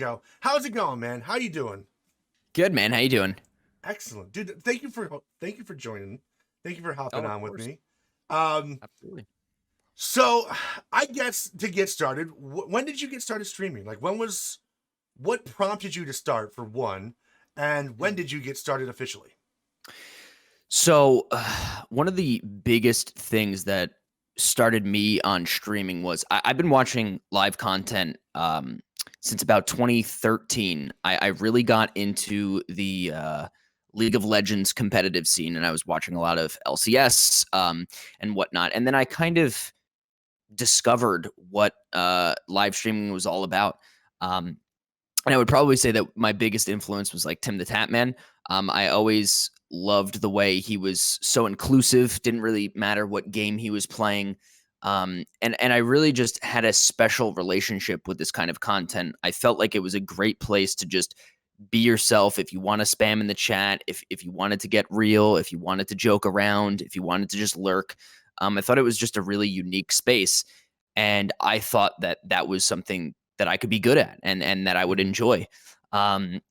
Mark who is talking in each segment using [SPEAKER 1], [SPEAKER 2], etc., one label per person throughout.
[SPEAKER 1] go. How's it going, man? How you doing?
[SPEAKER 2] Good, man. How you doing?
[SPEAKER 1] Excellent, dude. Thank you for joining. Thank you for hopping
[SPEAKER 2] Oh, of
[SPEAKER 1] on with
[SPEAKER 2] course.
[SPEAKER 1] me. Um,
[SPEAKER 2] Absolutely.
[SPEAKER 1] so I guess to get started, when did you get started streaming? Like, what prompted you to start for one, and when
[SPEAKER 2] Mhm.
[SPEAKER 1] did you get started officially?
[SPEAKER 2] So, one of the biggest things that started me on streaming was I've been watching live content since about 2013. I really got into the League of Legends competitive scene, and I was watching a lot of LCS and whatnot. And then I kind of discovered what live streaming was all about. Um, And I would probably say that my biggest influence was like Tim the Tatman. I always loved the way he was so inclusive. Didn't really matter what game he was playing. And I really just had a special relationship with this kind of content. I felt like it was a great place to just be yourself. If you want to spam in the chat, if you wanted to get real, if you wanted to joke around, if you wanted to just lurk, I thought it was just a really unique space. And I thought that that was something that I could be good at and that I would
[SPEAKER 1] Mhm.
[SPEAKER 2] enjoy. Um,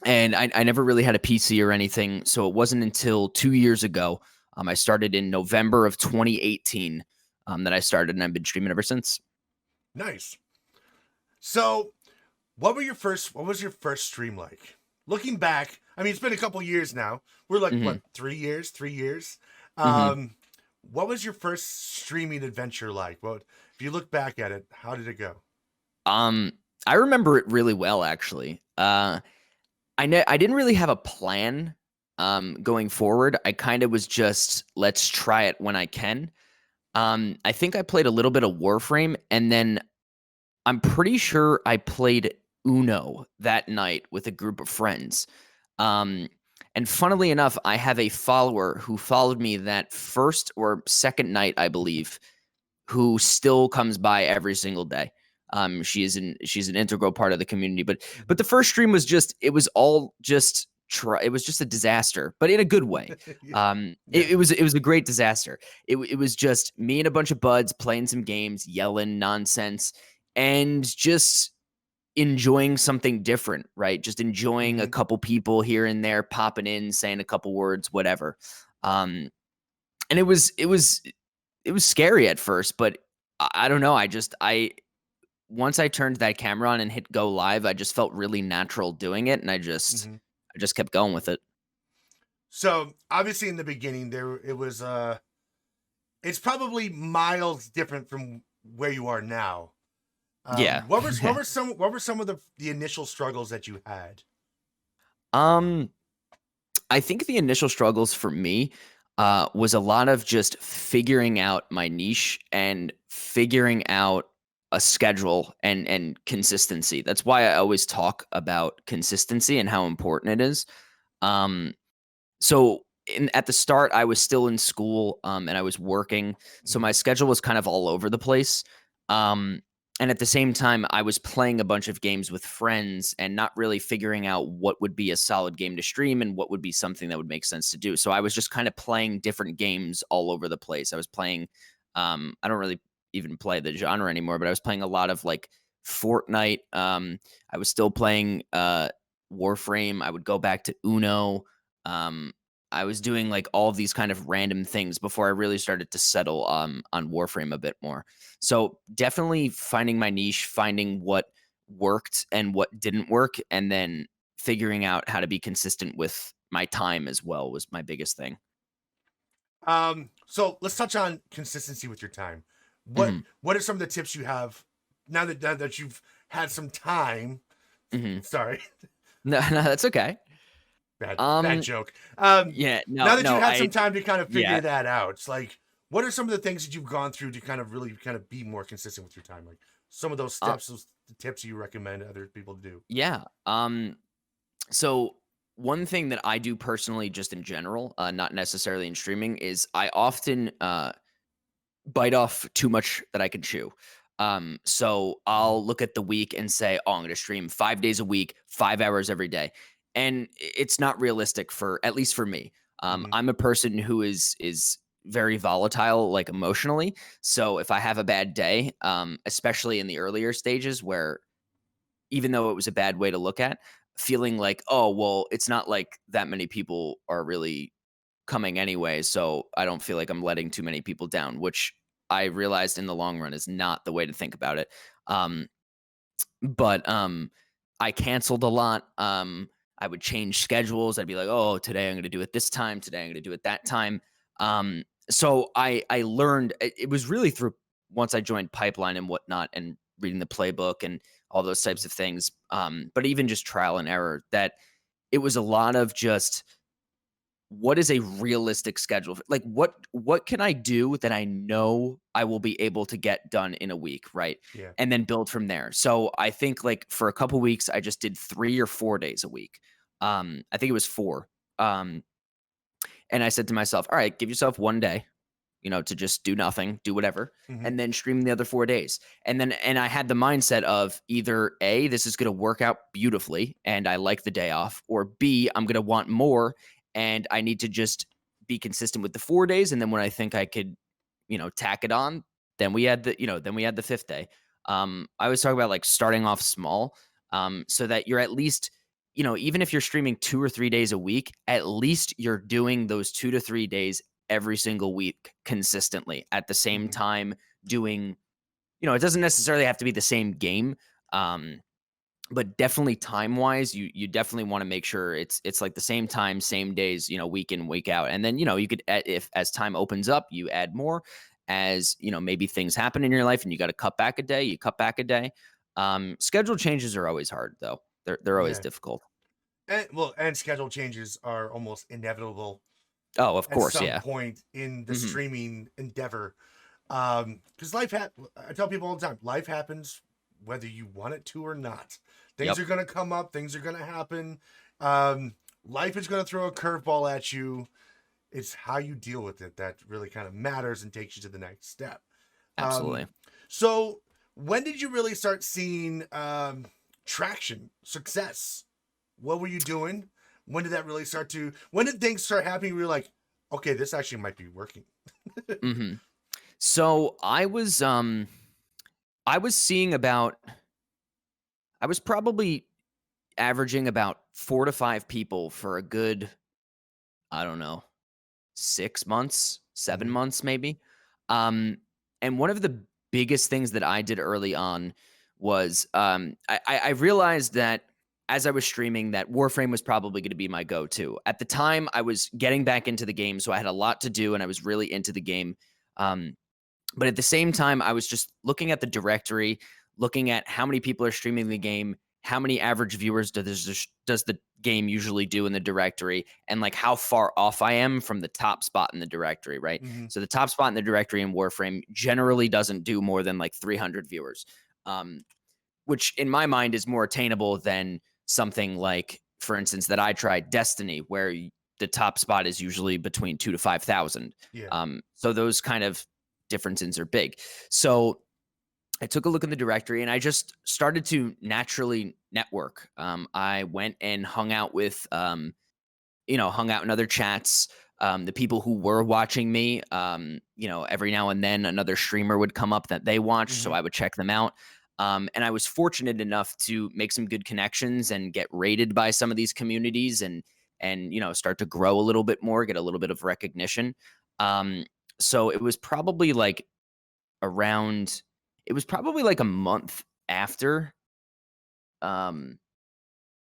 [SPEAKER 2] and I never really had a PC or anything, so it wasn't until 2 years ago. I started in November of 2018 that I started, and I've been streaming ever since.
[SPEAKER 1] Nice. So, what was your first stream like? Looking back, I mean, it's been a couple years now. We're like
[SPEAKER 2] hmm
[SPEAKER 1] what, 3 years? 3 years.
[SPEAKER 2] hmm
[SPEAKER 1] Um, what was your first streaming adventure like? What if you look back at it? How did it go?
[SPEAKER 2] Um, I remember it really well, actually. I didn't really have a plan going forward. I kind of was just let's try it when I can. I think I played a little bit of Warframe, and then I'm pretty sure I played Uno that night with a group of friends. Um, and funnily enough, I have a follower who followed me that first or second night, I believe, who still comes by every single day. She's an integral part of the community. But the first stream was just it was all just it was just a disaster, but in a good way.
[SPEAKER 1] Yeah.
[SPEAKER 2] It,
[SPEAKER 1] Yeah.
[SPEAKER 2] it was a great disaster. It was just me and a bunch of buds playing some games, yelling nonsense, and just enjoying something different, right? Just enjoying a
[SPEAKER 1] Hmm.
[SPEAKER 2] couple people here and there popping in, saying a couple words, whatever. Um, and it was scary at first, but I don't know. I once I turned that camera on and hit go live, I just felt really natural doing it, and
[SPEAKER 1] Hmm.
[SPEAKER 2] I just kept going with it.
[SPEAKER 1] So obviously, in the beginning, there it was. It's probably miles different from where you are now.
[SPEAKER 2] Yeah.
[SPEAKER 1] What were some of the initial struggles that you had?
[SPEAKER 2] um, I think the initial struggles for me was a lot of just figuring out my niche and figuring out a schedule and consistency. That's why I always talk about consistency and how important it is. Um, So at the start, I was still in school and I was working, so
[SPEAKER 1] Hmm.
[SPEAKER 2] my schedule was kind of all over the place. Um, and at the same time, I was playing a bunch of games with friends and not really figuring out what would be a solid game to stream and what would be something that would make sense to do. So I was just kind of playing different games all over the place. I was playing, I don't really even play the genre anymore, but I was playing a lot of like Fortnite. I was still playing Warframe. I would go back to Uno. Um, I was doing like all of these kind of random things before I really started to settle on Warframe a bit more. So definitely finding my niche, finding what worked and what didn't work, and then figuring out how to be consistent with my time as well was my biggest thing.
[SPEAKER 1] So let's touch on consistency with your time. What
[SPEAKER 2] hmm
[SPEAKER 1] what are some of the tips you have now that you've had some time?
[SPEAKER 2] hmm
[SPEAKER 1] Sorry,
[SPEAKER 2] No, no, that's okay.
[SPEAKER 1] bad
[SPEAKER 2] Um,
[SPEAKER 1] joke.
[SPEAKER 2] yeah,
[SPEAKER 1] Now
[SPEAKER 2] no,
[SPEAKER 1] that you
[SPEAKER 2] no,
[SPEAKER 1] had some time to kind of
[SPEAKER 2] yeah,
[SPEAKER 1] figure that out, it's like, what are some of the things that you've gone through to kind of really kind of be more consistent with your time? Like some of those
[SPEAKER 2] uh,
[SPEAKER 1] steps, those tips you recommend other people to do.
[SPEAKER 2] yeah. So one thing that I do personally, just in general, not necessarily in streaming, is I often bite off too much that I can chew. So
[SPEAKER 1] Hmm.
[SPEAKER 2] I'll look at the week and say, "Oh, I'm going to stream 5 days a week, 5 hours every day," and it's not realistic for at least for me.
[SPEAKER 1] Hmm.
[SPEAKER 2] I'm a person who is very volatile, like emotionally. So if I have a bad day, especially in the earlier stages where even though it was a bad way to look at, feeling like, oh, well, it's not like that many people are really coming anyway, so I don't feel like I'm letting too many people down, which I realized in the long run is not the way to think about it. Um, but I canceled a lot. I would change schedules. I'd be like, "Oh, today I'm going to do it this time. Today I'm going to do it that time." So I learned it was really through once I joined Pipeline and whatnot, and reading the playbook and all those types of things. But even just trial and error, that it was a lot of just what is a realistic schedule? Like what can I do that I know I will be able to get done in a week, right?
[SPEAKER 1] Yeah.
[SPEAKER 2] And then build from there. So I think like for a couple weeks I just did 3 or 4 days a week. I think it was 4. Um and I said to myself, "All right, give yourself 1 day, to just do nothing, do whatever,
[SPEAKER 1] Hmm.
[SPEAKER 2] and then stream the other 4 days." And I had the mindset of either A, this is gonna work out beautifully and I like the day off, or B, I'm gonna want more and I need to just be consistent with the 4 days, and then when I think I could, tack it on, then we had the 5th day. I always talk about, like, starting off small, so that you're at least, even if you're streaming 2 or 3 days a week, at least you're doing those 2 to 3 days every single week consistently at the same
[SPEAKER 1] Hmm.
[SPEAKER 2] time doing, it doesn't necessarily have to be the same game. Um, but definitely time wise, you definitely want to make sure it's like the same time, same days, week in, week out. And then, you could if as time opens up, you add more. As maybe things happen in your life and you got to cut back a day, you cut back a day. Schedule changes are always hard though. They're always
[SPEAKER 1] Yeah.
[SPEAKER 2] difficult.
[SPEAKER 1] And schedule changes are almost inevitable
[SPEAKER 2] Oh, of
[SPEAKER 1] at
[SPEAKER 2] course,
[SPEAKER 1] some
[SPEAKER 2] yeah.
[SPEAKER 1] point in the
[SPEAKER 2] Hmm.
[SPEAKER 1] streaming endeavor. Because I tell people all the time, life happens whether you want it to or not. Things
[SPEAKER 2] Yep,
[SPEAKER 1] are going to come up, things are going to happen. Um, Life is going to throw a curveball at you. It's how you deal with it that really kind of matters and takes you to the next step. Um,
[SPEAKER 2] absolutely.
[SPEAKER 1] so, when did you really start seeing traction, success? What were you doing? When did that really start to? When did things start happening? We were like, okay, this actually might be working.
[SPEAKER 2] Hmm. So I was seeing about I was probably averaging about 4 to 5 people for a good, I don't know, 6 months, 7
[SPEAKER 1] Hmm.
[SPEAKER 2] months maybe. Um, and one of the biggest things that I did early on was, I realized that as I was streaming that Warframe was probably gonna be my go-to. At the time, I was getting back into the game, so I had a lot to do and I was really into the game. Um, But at the same time, I was just looking at the directory, looking at how many people are streaming the game, how many average viewers does the game usually do in the directory, and like how far off I am from the top spot in the directory, right?
[SPEAKER 1] Hmm.
[SPEAKER 2] So the top spot in the directory in Warframe generally doesn't do more than like 300 viewers, um, which in my mind is more attainable than something like, for instance, that I tried Destiny, where the top spot is usually between 2 to 5,000.
[SPEAKER 1] Yeah.
[SPEAKER 2] So those kind of differences are big. So I took a look in the directory and I just started to naturally network. I went and hung out in other chats. The people who were watching me, every now and then another streamer would come up that they watched, so
[SPEAKER 1] Hmm.
[SPEAKER 2] I would check them out. And I was fortunate enough to make some good connections and get rated by some of these communities and start to grow a little bit more, get a little bit of recognition. Um, so around it was probably like a month after um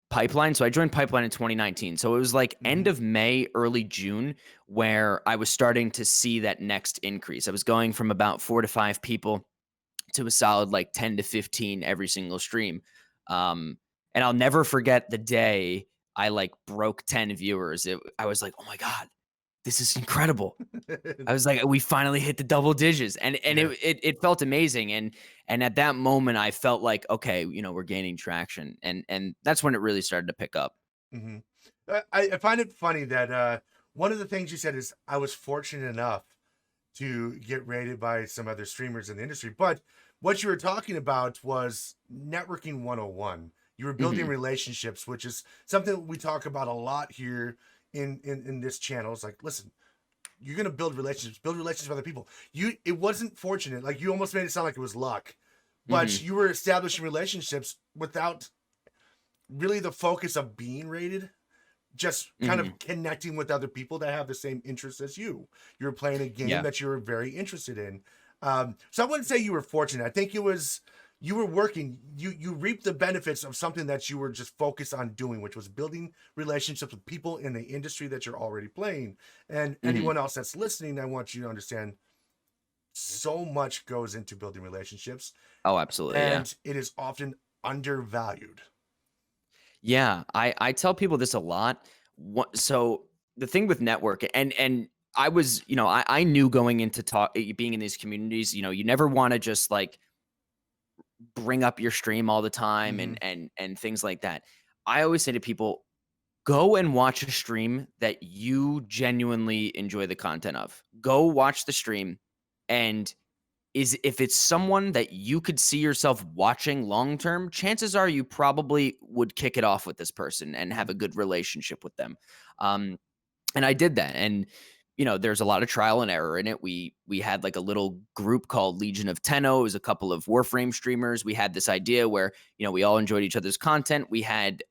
[SPEAKER 2] Pipeline. So I joined Pipeline in 2019. So it was like end
[SPEAKER 1] Hmm.
[SPEAKER 2] of May, early June, where I was starting to see that next increase. I was going from about 4 to 5 people to a solid like 10 to 15 every single stream. Um, and I'll never forget the day I like broke 10 viewers. I was like, oh my God, this is incredible. I was like, we finally hit the double digits, and
[SPEAKER 1] Yeah.
[SPEAKER 2] it felt amazing, and at that moment, I felt like, okay, we're gaining traction, and that's when it really started to pick up.
[SPEAKER 1] Hmm. I find it funny that one of the things you said is I was fortunate enough to get rated by some other streamers in the industry. But what you were talking about was networking 101. You were building
[SPEAKER 2] Mhm.
[SPEAKER 1] relationships, which is something we talk about a lot here in this channel. It's like, listen, you're gonna build relationships with other people. It wasn't fortunate, like you almost made it sound like it was luck, but
[SPEAKER 2] Hmm.
[SPEAKER 1] you were establishing relationships without really the focus of being rated, just kind
[SPEAKER 2] Hmm.
[SPEAKER 1] of connecting with other people that have the same interests as you. You're playing a game
[SPEAKER 2] Yeah.
[SPEAKER 1] that you're very interested in. So I wouldn't say you were fortunate. I think it was you were working. You reaped the benefits of something that you were just focused on doing, which was building relationships with people in the industry that you're already playing. And
[SPEAKER 2] Hmm.
[SPEAKER 1] anyone else that's listening, I want you to understand so much goes into building relationships,
[SPEAKER 2] Oh, absolutely. Yeah.
[SPEAKER 1] and it is often undervalued.
[SPEAKER 2] Yeah, I tell people this a lot. So the thing with network and I was, I knew going into being in these communities, you never want to just like bring up your stream all the time
[SPEAKER 1] Mm-hmm.
[SPEAKER 2] and things like that. I always say to people, go and watch a stream that you genuinely enjoy the content of. Go watch the stream, and if it's someone that you could see yourself watching long term, chances are you probably would kick it off with this person and have a good relationship with them. Um, and I did that. And there's a lot of trial and error in it. We had like a little group called Legion of Tenno. It was a couple of Warframe streamers. We had this idea where we all enjoyed each other's content. We had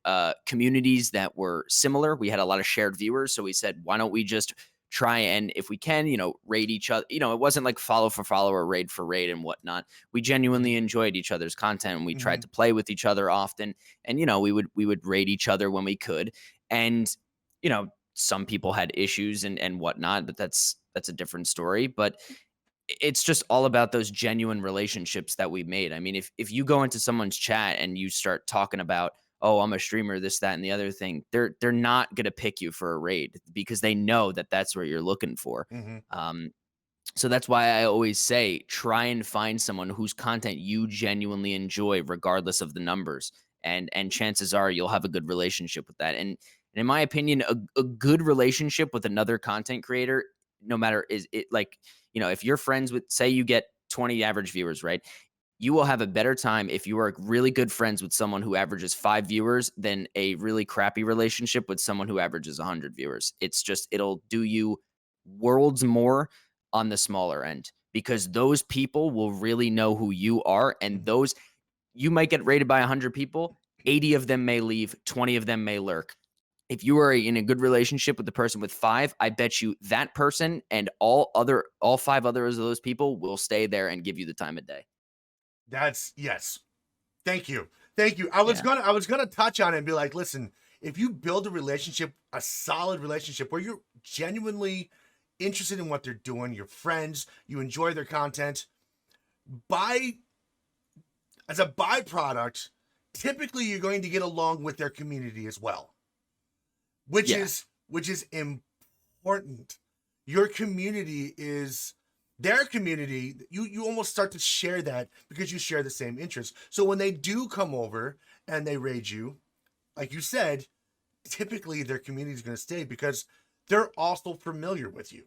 [SPEAKER 2] communities that were similar. We had a lot of shared viewers. So we said, why don't we just try and, if we can, raid each other. It wasn't like follow for follow or raid for raid and whatnot. We
[SPEAKER 1] Mm-hmm.
[SPEAKER 2] genuinely enjoyed each other's content, and we
[SPEAKER 1] Mm-hmm.
[SPEAKER 2] tried to play with each other often. And we would raid each other when we could. And some people had issues and whatnot, but that's a different story. But it's just all about those genuine relationships that we made. I mean, if you go into someone's chat and you start talking about, oh, I'm a streamer, this, that, and the other thing, they're not gonna pick you for a raid because they know that that's what you're looking for.
[SPEAKER 1] Mm-hmm.
[SPEAKER 2] Um, so that's why I always say try and find someone whose content you genuinely enjoy, regardless of the numbers. And chances are you'll have a good relationship with that. And in my opinion, a good relationship with another content creator, no matter is it like, if you're friends with, say you get 20 average viewers, right? You will have a better time if you are really good friends with someone who averages 5 viewers than a really crappy relationship with someone who averages 100 viewers. It's just, it'll do you worlds more on the smaller end because those people will really know who you are. And
[SPEAKER 1] Mm-hmm.
[SPEAKER 2] those, you might get rated by 100 people, 80 of them may leave, 20 of them may lurk. If you are in a good relationship with the person with 5, I bet you that person and all 5 others of those people will stay there and give you the time of day.
[SPEAKER 1] That's yes. Thank you. Thank you. I was gonna touch on it and be like, listen, if you build a relationship, a solid relationship where you're genuinely interested in what they're doing, you're friends, you enjoy their content, by as a byproduct, typically you're going to get along with their community as well, which
[SPEAKER 2] Yeah.
[SPEAKER 1] is which is important. Your community is their community. You almost start to share that because you share the same interests. So when they do come over and they raid you, like you said, typically their community is going to stay because they're also familiar with you.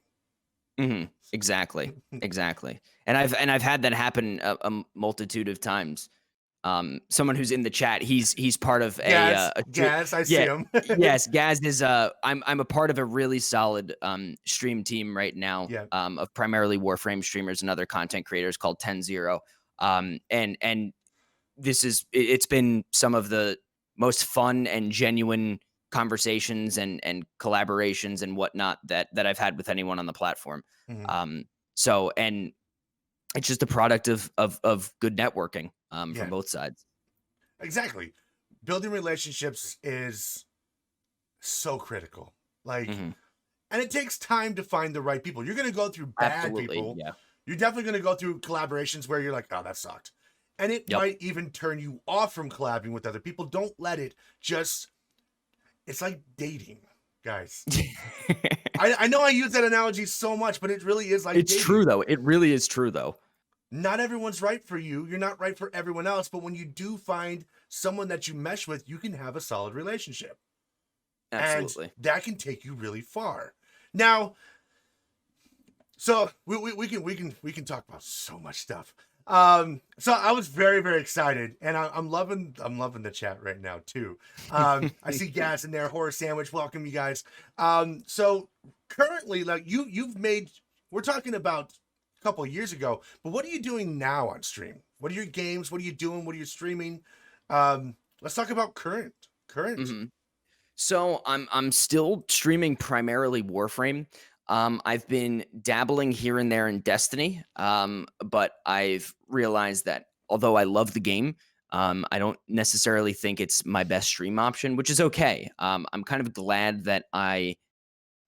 [SPEAKER 2] Mhm. Exactly. Exactly. And I've had that happen a multitude of times. Someone who's in the chat, he's part of
[SPEAKER 1] Gas,
[SPEAKER 2] a
[SPEAKER 1] gas, I see
[SPEAKER 2] yeah,
[SPEAKER 1] him.
[SPEAKER 2] yes, Gaz is I'm a part of a really solid stream team right now,
[SPEAKER 1] Yeah.
[SPEAKER 2] of primarily Warframe streamers and other content creators called 10-0. And it's been some of the most fun and genuine conversations and collaborations and whatnot that I've had with anyone on the platform.
[SPEAKER 1] Mhm.
[SPEAKER 2] Um, and it's just a product of good networking from
[SPEAKER 1] Yeah.
[SPEAKER 2] both sides.
[SPEAKER 1] Exactly. Building relationships is so critical. Like,
[SPEAKER 2] Hmm.
[SPEAKER 1] and it takes time to find the right people. You're going to go through bad
[SPEAKER 2] Absolutely.
[SPEAKER 1] people.
[SPEAKER 2] Yeah.
[SPEAKER 1] You're definitely going to go through collaborations where you're like, oh, that sucked. And it
[SPEAKER 2] Yep.
[SPEAKER 1] might even turn you off from collabing with other people. Don't let it just, it's like dating, guys. I know I use that analogy so much, but it really is like
[SPEAKER 2] It's true
[SPEAKER 1] dating.
[SPEAKER 2] though. It really is true though.
[SPEAKER 1] Not everyone's right for you. You're not right for everyone else. But when you do find someone that you mesh with, you can have a solid relationship. And
[SPEAKER 2] Absolutely.
[SPEAKER 1] that can take you really far. Now, so we can talk about so much stuff. So I was very very excited, and I'm loving the chat right now too. I see Gas in there, Horror Sandwich. Welcome you guys. So currently, like you've made. We're talking about couple of years ago. But what are you doing now on stream? What are your games? What are you doing? What are you streaming? Let's talk about current. Current.
[SPEAKER 2] Mhm. So I'm still streaming primarily Warframe. I've been dabbling here and there in Destiny, but I've realized that although I love the game, I don't necessarily think it's my best stream option, which is okay. I'm kind of glad that I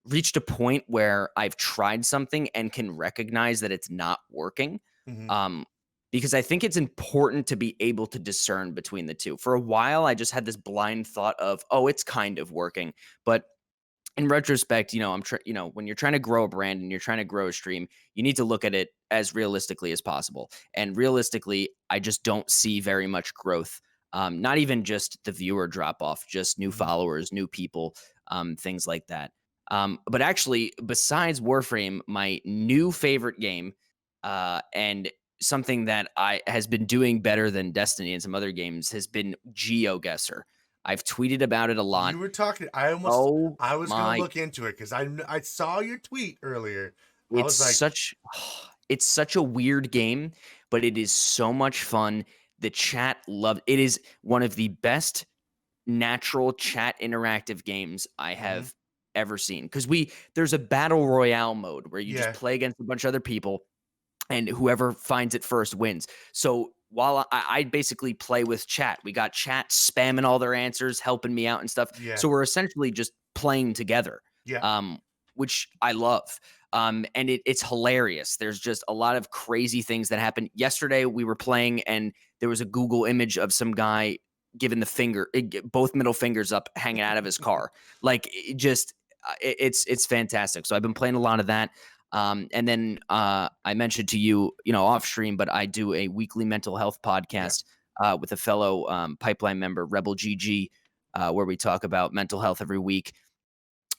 [SPEAKER 2] reached a point where I've tried something and can recognize that it's not working.
[SPEAKER 1] Hmm.
[SPEAKER 2] Um, because I think it's important to be able to discern between the two. For a while, I just had this blind thought of, oh, it's kind of working. But in retrospect, when you're trying to grow a brand and you're trying to grow a stream, you need to look at it as realistically as possible. And realistically, I just don't see very much growth. Not even just the viewer drop off, just new
[SPEAKER 1] Hmm.
[SPEAKER 2] followers, new people, things like that. But actually, besides Warframe, my new favorite game, and something that I has been doing better than Destiny and some other games has been GeoGuessr. I've tweeted about it a lot.
[SPEAKER 1] You were talking.
[SPEAKER 2] Oh
[SPEAKER 1] I was gonna
[SPEAKER 2] my,
[SPEAKER 1] look into it because I saw your tweet earlier. I
[SPEAKER 2] it's
[SPEAKER 1] was like,
[SPEAKER 2] such it's such a weird game, but it is so much fun. The chat loved it. Is one of the best natural chat interactive games I
[SPEAKER 1] mhm,
[SPEAKER 2] have ever seen. Because there's a battle royale mode where you just
[SPEAKER 1] yeah,
[SPEAKER 2] play against a bunch of other people and whoever finds it first wins. So while I basically play with chat, we got chat spamming all their answers, helping me out and stuff.
[SPEAKER 1] yeah,
[SPEAKER 2] So we're essentially just playing together,
[SPEAKER 1] yeah,
[SPEAKER 2] um, which I love. And it's hilarious. There's just a lot of crazy things that happen. Yesterday we were playing, and there was a Google image of some guy giving the both middle fingers up, hanging out of his car. Like it's fantastic. So I've been playing a lot of that. And then I mentioned to you, off stream, but I do a weekly mental health
[SPEAKER 1] yeah.
[SPEAKER 2] podcast with a fellow pipeline member, Rebel GG, where we talk about mental health every week.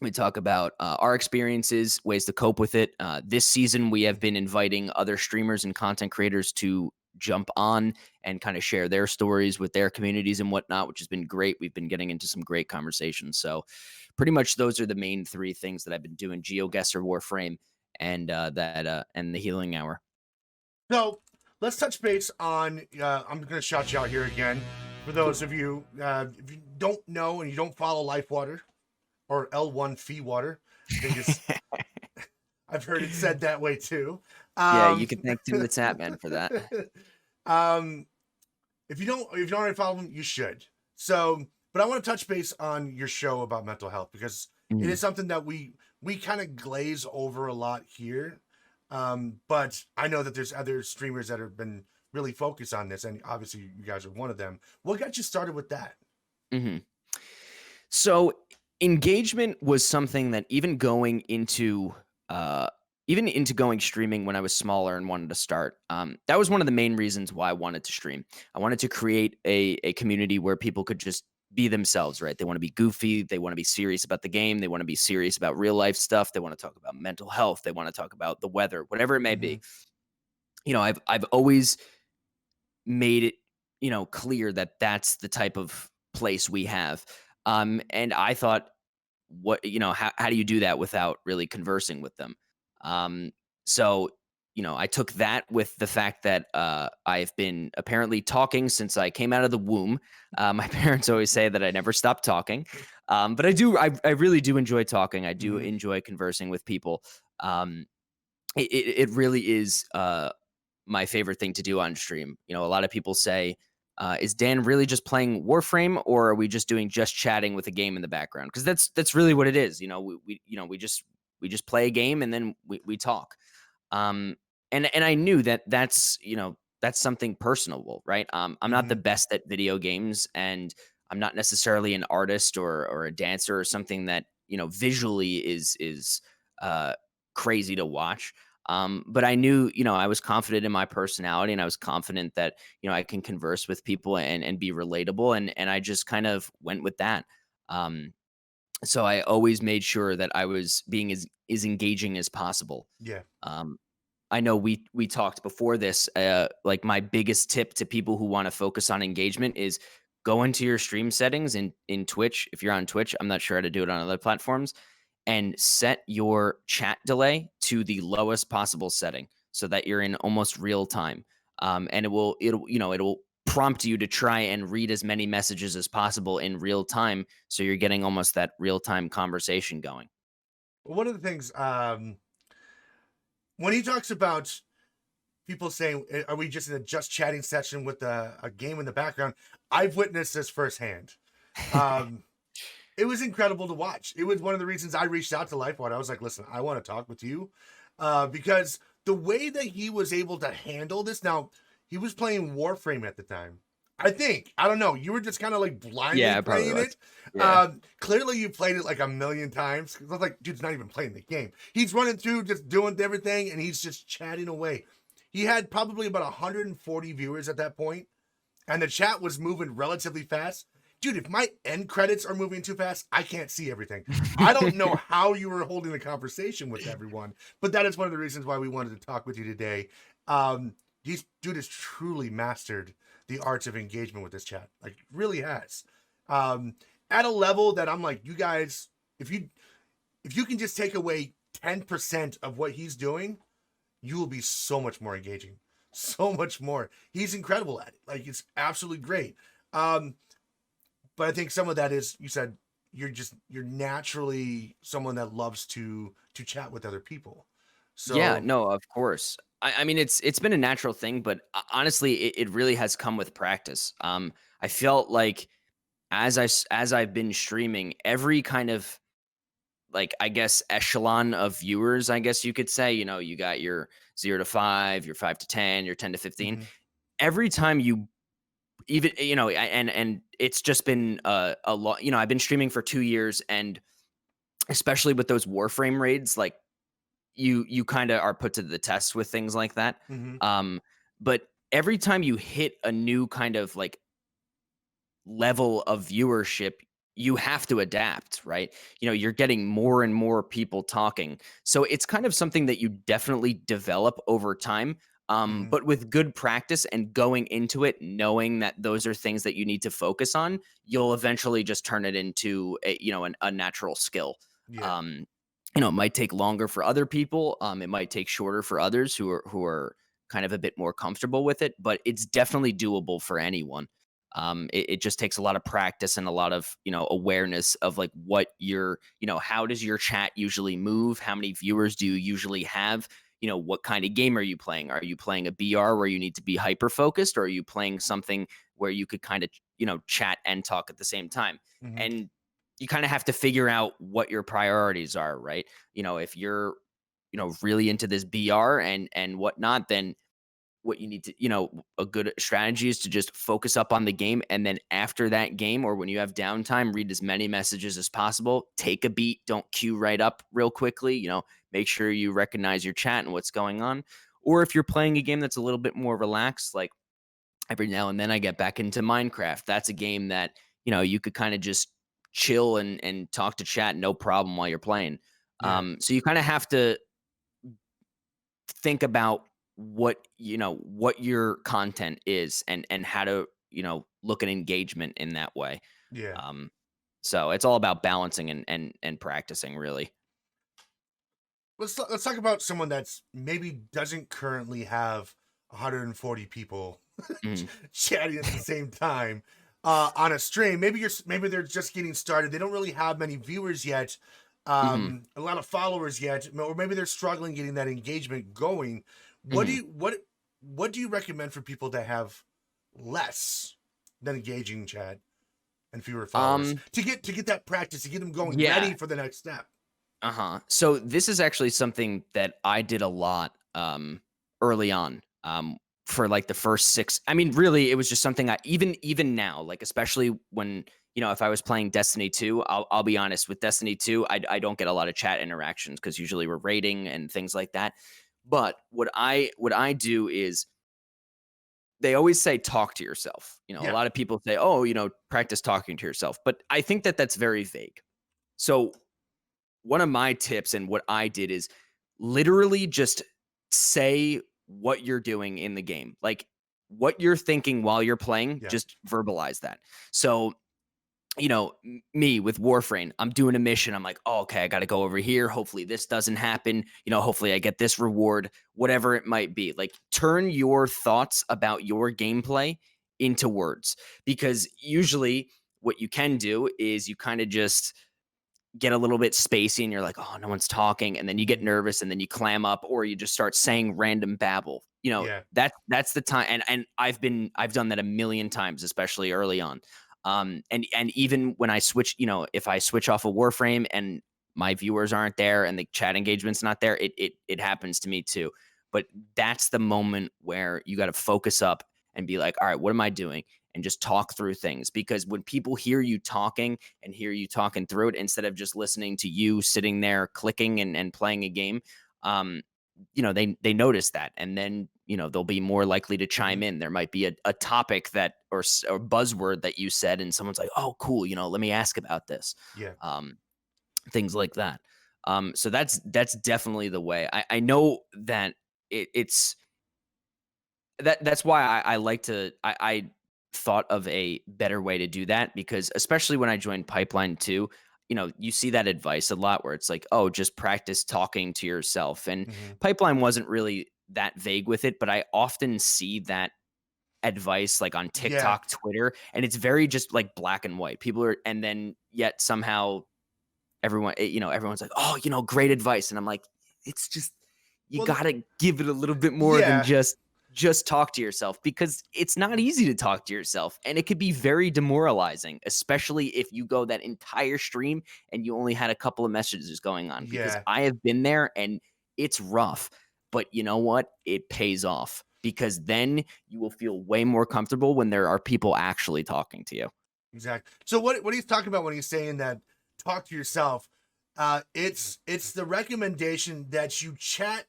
[SPEAKER 2] We talk about our experiences, ways to cope with it. This season, we have been inviting other streamers and content creators to jump on and kind of share their stories with their communities and whatnot, which has been great. We've been getting into some great conversations. So, pretty much those are the main three things that I've been doing: GeoGuessr, Warframe, and the Healing Hour.
[SPEAKER 1] So let's touch base on. I'm gonna shout you out here again for
[SPEAKER 2] Cool.
[SPEAKER 1] those of you if you don't know and you don't follow LifeWater or L1fewater. I think it's. I've heard it said that way too.
[SPEAKER 2] Yeah, you
[SPEAKER 1] Um,
[SPEAKER 2] can thank Tim the Tatman for that.
[SPEAKER 1] um, if you don't already follow him, you should. So, but I want to touch base on your show about mental health because it
[SPEAKER 2] Mhm.
[SPEAKER 1] is something that we kind of glaze over a lot here. But I know that there's other streamers that have been really focused on this, and obviously you guys are one of them. What got you started with that?
[SPEAKER 2] Mhm. So engagement was something that uh even into going streaming when I was smaller and wanted to start. That was one of the main reasons why I wanted to stream. I wanted to create a community where people could just be themselves, right? They want to be goofy, they want to be serious about the game, they want to be serious about real life stuff, they want to talk about mental health, they want to talk about the weather, whatever it may
[SPEAKER 1] Mm-hmm.
[SPEAKER 2] be. I've always made it, clear that that's the type of place we have. And I thought, how do you do that without really conversing with them? Um, so, I took that with the fact that I've been apparently talking since I came out of the womb. My parents always say that I never stopped talking, but I do. I really do enjoy talking. I do
[SPEAKER 1] Mm-hmm.
[SPEAKER 2] enjoy conversing with people. Um, it really is. My favorite thing to do on stream. A lot of people say, "Is Dan really just playing Warframe, or are we just doing just chatting with a game in the background?" Because that's really what it is. We just play a game and then we talk. Um, and I knew that that's something personable, right? I'm not the
[SPEAKER 1] Mm-hmm.
[SPEAKER 2] best at video games, and I'm not necessarily an artist or a dancer or something that visually is uh, crazy to watch. But I knew, I was confident in my personality, and I was confident that I can converse with people and be relatable, and I just kind of went with that. Um, so I always made sure that I was being as engaging as possible.
[SPEAKER 1] Yeah.
[SPEAKER 2] Um, I know we talked before this. Like my biggest tip to people who want to focus on engagement is go into your stream settings in Twitch. If you're on Twitch, I'm not sure how to do it on other platforms, and set your chat delay to the lowest possible setting. so that you're in almost real time. And it'll prompt you to try and read as many messages as possible in real time, so you're getting almost that real time conversation going.
[SPEAKER 1] One of the things, when he talks about people saying, "Are we just in a just chatting session with a game in the background?" I've witnessed this firsthand. Um, it was incredible to watch. It was one of the reasons I reached out to Lifewater. I was like, "Listen, I want to talk with you," because the way that he was able to handle this. Now, he was playing Warframe at the time. I don't know. You were just kind of like blindly
[SPEAKER 2] Yeah, it probably
[SPEAKER 1] playing
[SPEAKER 2] was.
[SPEAKER 1] it.
[SPEAKER 2] Yeah.
[SPEAKER 1] Clearly, you played it like a million times. 'Cause I was like, dude's not even playing the game. He's running through, just doing everything, and he's just chatting away. He had probably about 140 viewers at that point, and the chat was moving relatively fast. Dude, if my end credits are moving too fast, I can't see everything. I don't know how you were holding the conversation with everyone, but that is one of the reasons why we wanted to talk with you today. This dude has truly mastered the arts of engagement with this chat, like really has. At a level that I'm like, you guys, if you can just take away 10% of what he's doing, you will be so much more engaging, so much more. He's incredible at it. Like it's absolutely great. Um, but I think some of that is you said you're naturally someone that loves to chat with other people.
[SPEAKER 2] Yeah,
[SPEAKER 1] So
[SPEAKER 2] no, of course. I mean, it's been a natural thing, but honestly, it really has come with practice. I felt like as I've been streaming, every kind of like I guess echelon of viewers, I guess you could say, you got your 0 to 5, your 5 to 10, your 10 to 15.
[SPEAKER 1] mhm,
[SPEAKER 2] Every time you even and it's just been a lot. I've been streaming for 2 years, and especially with those Warframe raids, like you kind of are put to the test with things like that.
[SPEAKER 1] mhm,
[SPEAKER 2] Um, but every time you hit a new kind of like level of viewership, you have to adapt, right? You're getting more and more people talking. So it's kind of something that you definitely develop over time.
[SPEAKER 1] mhm,
[SPEAKER 2] But with good practice and going into it, knowing that those are things that you need to focus on, you'll eventually just turn it into a natural skill.
[SPEAKER 1] yeah,
[SPEAKER 2] Um, it might take longer for other people. It might take shorter for others who are kind of a bit more comfortable with it, but it's definitely doable for anyone. It just takes a lot of practice and a lot of awareness of like what how does your chat usually move, how many viewers do you usually have, what kind of game are you playing a BR where you need to be hyper focused, or are you playing something where you could kind of chat and talk at the same time?
[SPEAKER 1] mhm,
[SPEAKER 2] And you kind of have to figure out what your priorities are, right? If you're really into this BR and whatnot, then what you need to, a good strategy is to just focus up on the game. And then after that game, or when you have downtime, read as many messages as possible. Take a beat. Don't queue right up real quickly. Make sure you recognize your chat and what's going on. Or if you're playing a game that's a little bit more relaxed, like every now and then I get back into Minecraft. That's a game that, you could kind of just chill and talk to chat, no problem while you're playing.
[SPEAKER 1] yeah,
[SPEAKER 2] So you kind of have to think about what your content is and how to look at engagement in that way.
[SPEAKER 1] yeah.
[SPEAKER 2] Um so it's all about balancing and practicing, really.
[SPEAKER 1] Let's talk about someone that's maybe doesn't currently have 140 people
[SPEAKER 2] Mhm.
[SPEAKER 1] chatting at the same time on a stream. Maybe they're just getting started. They don't really have many viewers yet,
[SPEAKER 2] Mhm.
[SPEAKER 1] a lot of followers yet, or maybe they're struggling getting that engagement going. What do
[SPEAKER 2] Mhm.
[SPEAKER 1] you what do you recommend for people that have less than engaging chat and fewer followers
[SPEAKER 2] um
[SPEAKER 1] to get that practice to get them going ready
[SPEAKER 2] yeah.
[SPEAKER 1] for the next step?
[SPEAKER 2] So this is actually something that I did a lot early on. For like the first six. I mean, really, it was just something I even now, like especially when if I was playing Destiny 2, I'll be honest with Destiny 2, I don't get a lot of chat interactions because usually we're raiding and things like that. But what I do is they always say talk to yourself. A
[SPEAKER 1] Yeah,
[SPEAKER 2] lot of people say, oh, practice talking to yourself, but I think that that's very vague. So one of my tips and what I did is literally just say what you're doing in the game. Like what you're thinking while you're playing,
[SPEAKER 1] yeah,
[SPEAKER 2] just verbalize that. So me with Warframe, I'm doing a mission. I'm like, oh, okay, I got to go over here. Hopefully this doesn't happen. Hopefully I get this reward, whatever it might be. Like, turn your thoughts about your gameplay into words, because usually what you can do is you kind of just get a little bit spacey and you're like, oh, no one's talking. And then you get
[SPEAKER 1] Mhm.
[SPEAKER 2] nervous and then you clam up, or you just start saying random babble.
[SPEAKER 1] Yeah.
[SPEAKER 2] That's the time. And I've done that a million times, especially early on. And even when I switch, if I switch off a Warframe and my viewers aren't there and the chat engagement's not there, it happens to me too. But that's the moment where you got to focus up and be like, all right, what am I doing? And just talk through things, because when people hear you talking and hear you talking through it, instead of just listening to you sitting there clicking and playing a game, um, they notice that, and then they'll be more likely to chime
[SPEAKER 1] Mhm.
[SPEAKER 2] in. There might be a topic that or buzzword that you said, and someone's like, oh, cool, let me ask about this.
[SPEAKER 1] Yeah.
[SPEAKER 2] um, Things like that. So that's definitely the way. I know that it's that's why I like to I thought of a better way to do that, because especially when I joined Pipeline too, you see that advice a lot where it's like, oh, just practice talking to yourself. And
[SPEAKER 1] Mhm.
[SPEAKER 2] Pipeline wasn't really that vague with it, but I often see that advice like on
[SPEAKER 1] Yeah.
[SPEAKER 2] TikTok, Twitter, and it's very just like black and white. People are, and then yet somehow everyone's like, oh, great advice. And I'm like, it's just, you
[SPEAKER 1] Well,
[SPEAKER 2] gotta give it a little bit more than
[SPEAKER 1] yeah.
[SPEAKER 2] just talk to yourself, because it's not easy to talk to yourself, and it could be very demoralizing, especially if you go that entire stream and you only had a couple of messages going on, because
[SPEAKER 1] Yeah.
[SPEAKER 2] I have been there and it's rough. But you know what? It pays off, because then you will feel way more comfortable when there are people actually talking to you.
[SPEAKER 1] Exactly. So what he's talking about when he's saying that talk to yourself, it's the recommendation that you chat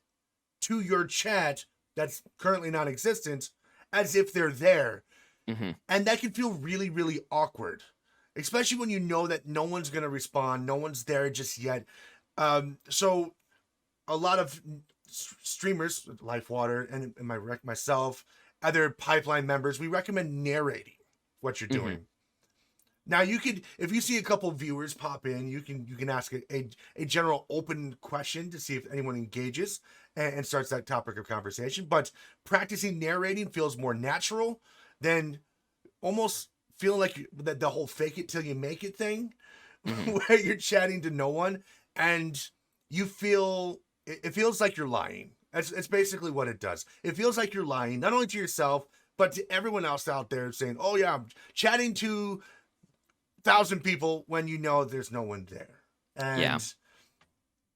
[SPEAKER 1] to your chat that's currently non-existent as if they're there.
[SPEAKER 2] Hmm.
[SPEAKER 1] And that can feel really, really awkward, especially when you know that no one's going to respond, no one's there just yet. So a lot of streamers, L1fewater and myself, other pipeline members, we recommend narrating what you're
[SPEAKER 2] Hmm.
[SPEAKER 1] doing. Now you could, if you see a couple viewers pop in, you can ask a general open question to see if anyone engages and starts that topic of conversation. But practicing narrating feels more natural than almost feeling like that the whole fake it till you make it thing,
[SPEAKER 2] Hmm.
[SPEAKER 1] where you're chatting to no one and you feel it feels like you're lying. It's basically what it does. It feels like you're lying, not only to yourself but to everyone else out there, saying, "Oh yeah, I'm chatting to 1,000 people," when you know there's no one there.
[SPEAKER 2] Yeah.
[SPEAKER 1] And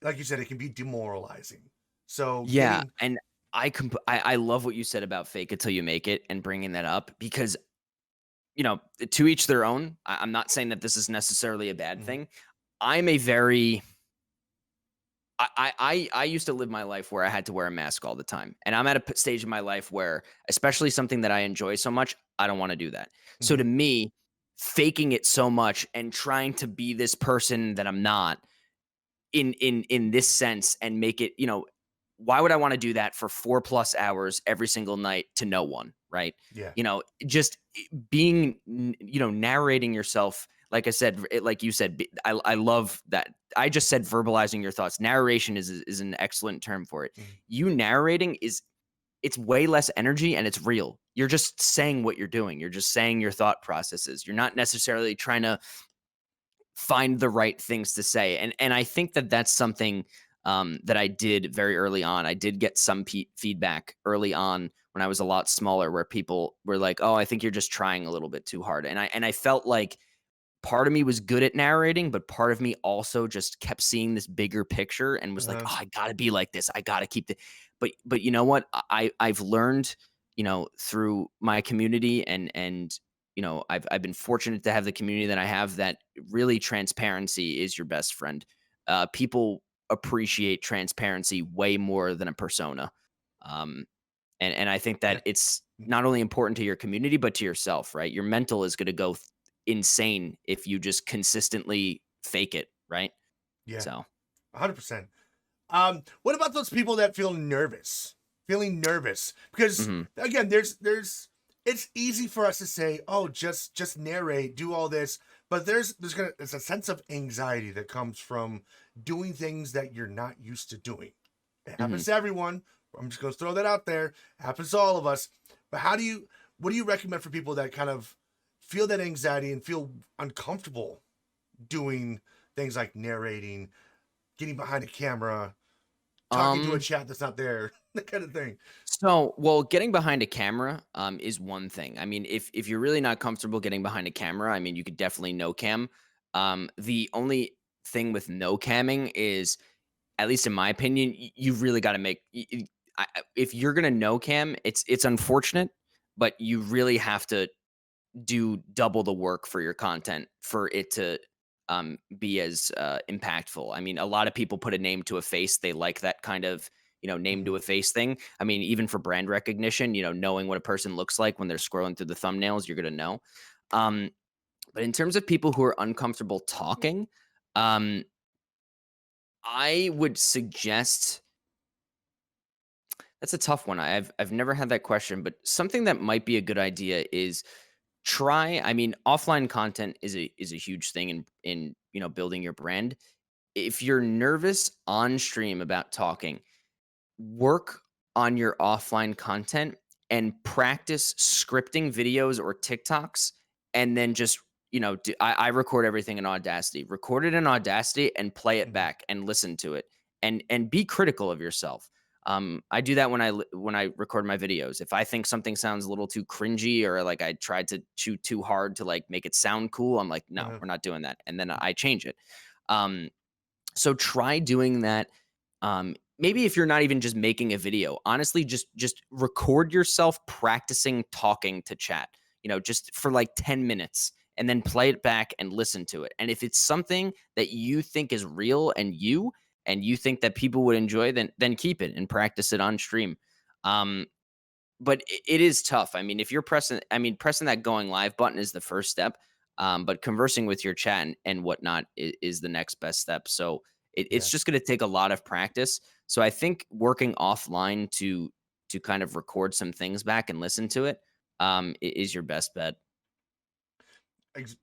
[SPEAKER 1] like you said, it can be demoralizing. So
[SPEAKER 2] Yeah,
[SPEAKER 1] getting
[SPEAKER 2] and I love what you said about fake it till you make it and bringing that up, because, to each their own. I'm not saying that this is necessarily a bad
[SPEAKER 1] Mhm.
[SPEAKER 2] thing. I'm a very I used to live my life where I had to wear a mask all the time, and I'm at a stage in my life where, especially something that I enjoy so much, I don't wanna do that. So to
[SPEAKER 1] Mhm.
[SPEAKER 2] me, faking it so much and trying to be this person that I'm not, in this sense, and make it, why would I want to do that for 4+ hours every single night to no one, right?
[SPEAKER 1] Yeah.
[SPEAKER 2] Just being, narrating yourself. Like I said, like you said, I love that. I just said verbalizing your thoughts. Narration is an excellent term for it.
[SPEAKER 1] Mhm.
[SPEAKER 2] You narrating it's way less energy and it's real. You're just saying what you're doing. You're just saying your thought processes. You're not necessarily trying to find the right things to say. And I think that that's something, that I did very early on. I did get some feedback early on when I was a lot smaller, where people were like, "Oh, I think you're just trying a little bit too hard." And I felt like part of me was good at narrating, but part of me also just kept seeing this bigger picture and was like,
[SPEAKER 1] Uh-huh.
[SPEAKER 2] "Oh, I gotta be like this. I gotta keep the." But you know what? I've learned, through my community, and I've been fortunate to have the community that I have, that really transparency is your best friend. People appreciate transparency way more than a persona. Um, and I think
[SPEAKER 1] Yeah.
[SPEAKER 2] that it's not only important to your community, but to yourself, right? Your mental is gonna go insane if you just consistently fake it, right?
[SPEAKER 1] Yeah.
[SPEAKER 2] So,
[SPEAKER 1] 100%. What about those people that feel nervous? Feeling nervous because
[SPEAKER 2] mhm,
[SPEAKER 1] again, there's it's easy for us to say, "Oh, just narrate, do all this," but there's a sense of anxiety that comes from doing things that you're not used to doing. It
[SPEAKER 2] Mhm.
[SPEAKER 1] happens to everyone. I'm just going to throw that out there. It happens to all of us. But what do you recommend for people that kind of feel that anxiety and feel uncomfortable doing things like narrating, getting behind a camera, talking to a
[SPEAKER 2] Um,
[SPEAKER 1] chat that's not there, that kind of thing?
[SPEAKER 2] well, getting behind a camera, is one thing. I mean, if you're really not comfortable getting behind a camera, I mean, you could definitely no cam. The only thing with no camming is, at least in my opinion, you've really got to make. If you're gonna no cam, it's unfortunate, but you really have to do double the work for your content for it to be as impactful. I mean, a lot of people put a name to a face. They like that kind of, name to
[SPEAKER 1] Mm-hmm.
[SPEAKER 2] a face thing. I mean, even for brand recognition, knowing what a person looks like when they're scrolling through the thumbnails, you're gonna know. Um, but in terms of people who are uncomfortable talking, um, I would suggest, that's a tough one. I've never had that question, but something that might be a good idea is try, I mean, offline content is a huge thing in, building your brand. If you're nervous on stream about talking, work on your offline content and practice scripting videos or TikToks, and then just, I record everything in Audacity. Record it in Audacity and play it
[SPEAKER 1] Mm-hmm.
[SPEAKER 2] back and listen to it, and be critical of yourself. I do that when I record my videos. If I think something sounds a little too cringy, or like I tried to shoot too hard to like make it sound cool, I'm like, no,
[SPEAKER 1] Uh-huh.
[SPEAKER 2] we're not doing that, and then I change it. Um, so try doing that. Maybe if you're not even just making a video, honestly, just record yourself practicing talking to chat, just for like 10 minutes, and then play it back and listen to it. And if it's something that you think is real and you think that people would enjoy, then keep it and practice it on stream. Um, but it is tough. I mean, if you're pressing that going live button is the first step. But conversing with your chat and whatnot is the next best step. So it's
[SPEAKER 1] Yeah.
[SPEAKER 2] just going to take a lot of practice. So I think working offline to kind of record some things back and listen to it, is your best bet.
[SPEAKER 1] Ex-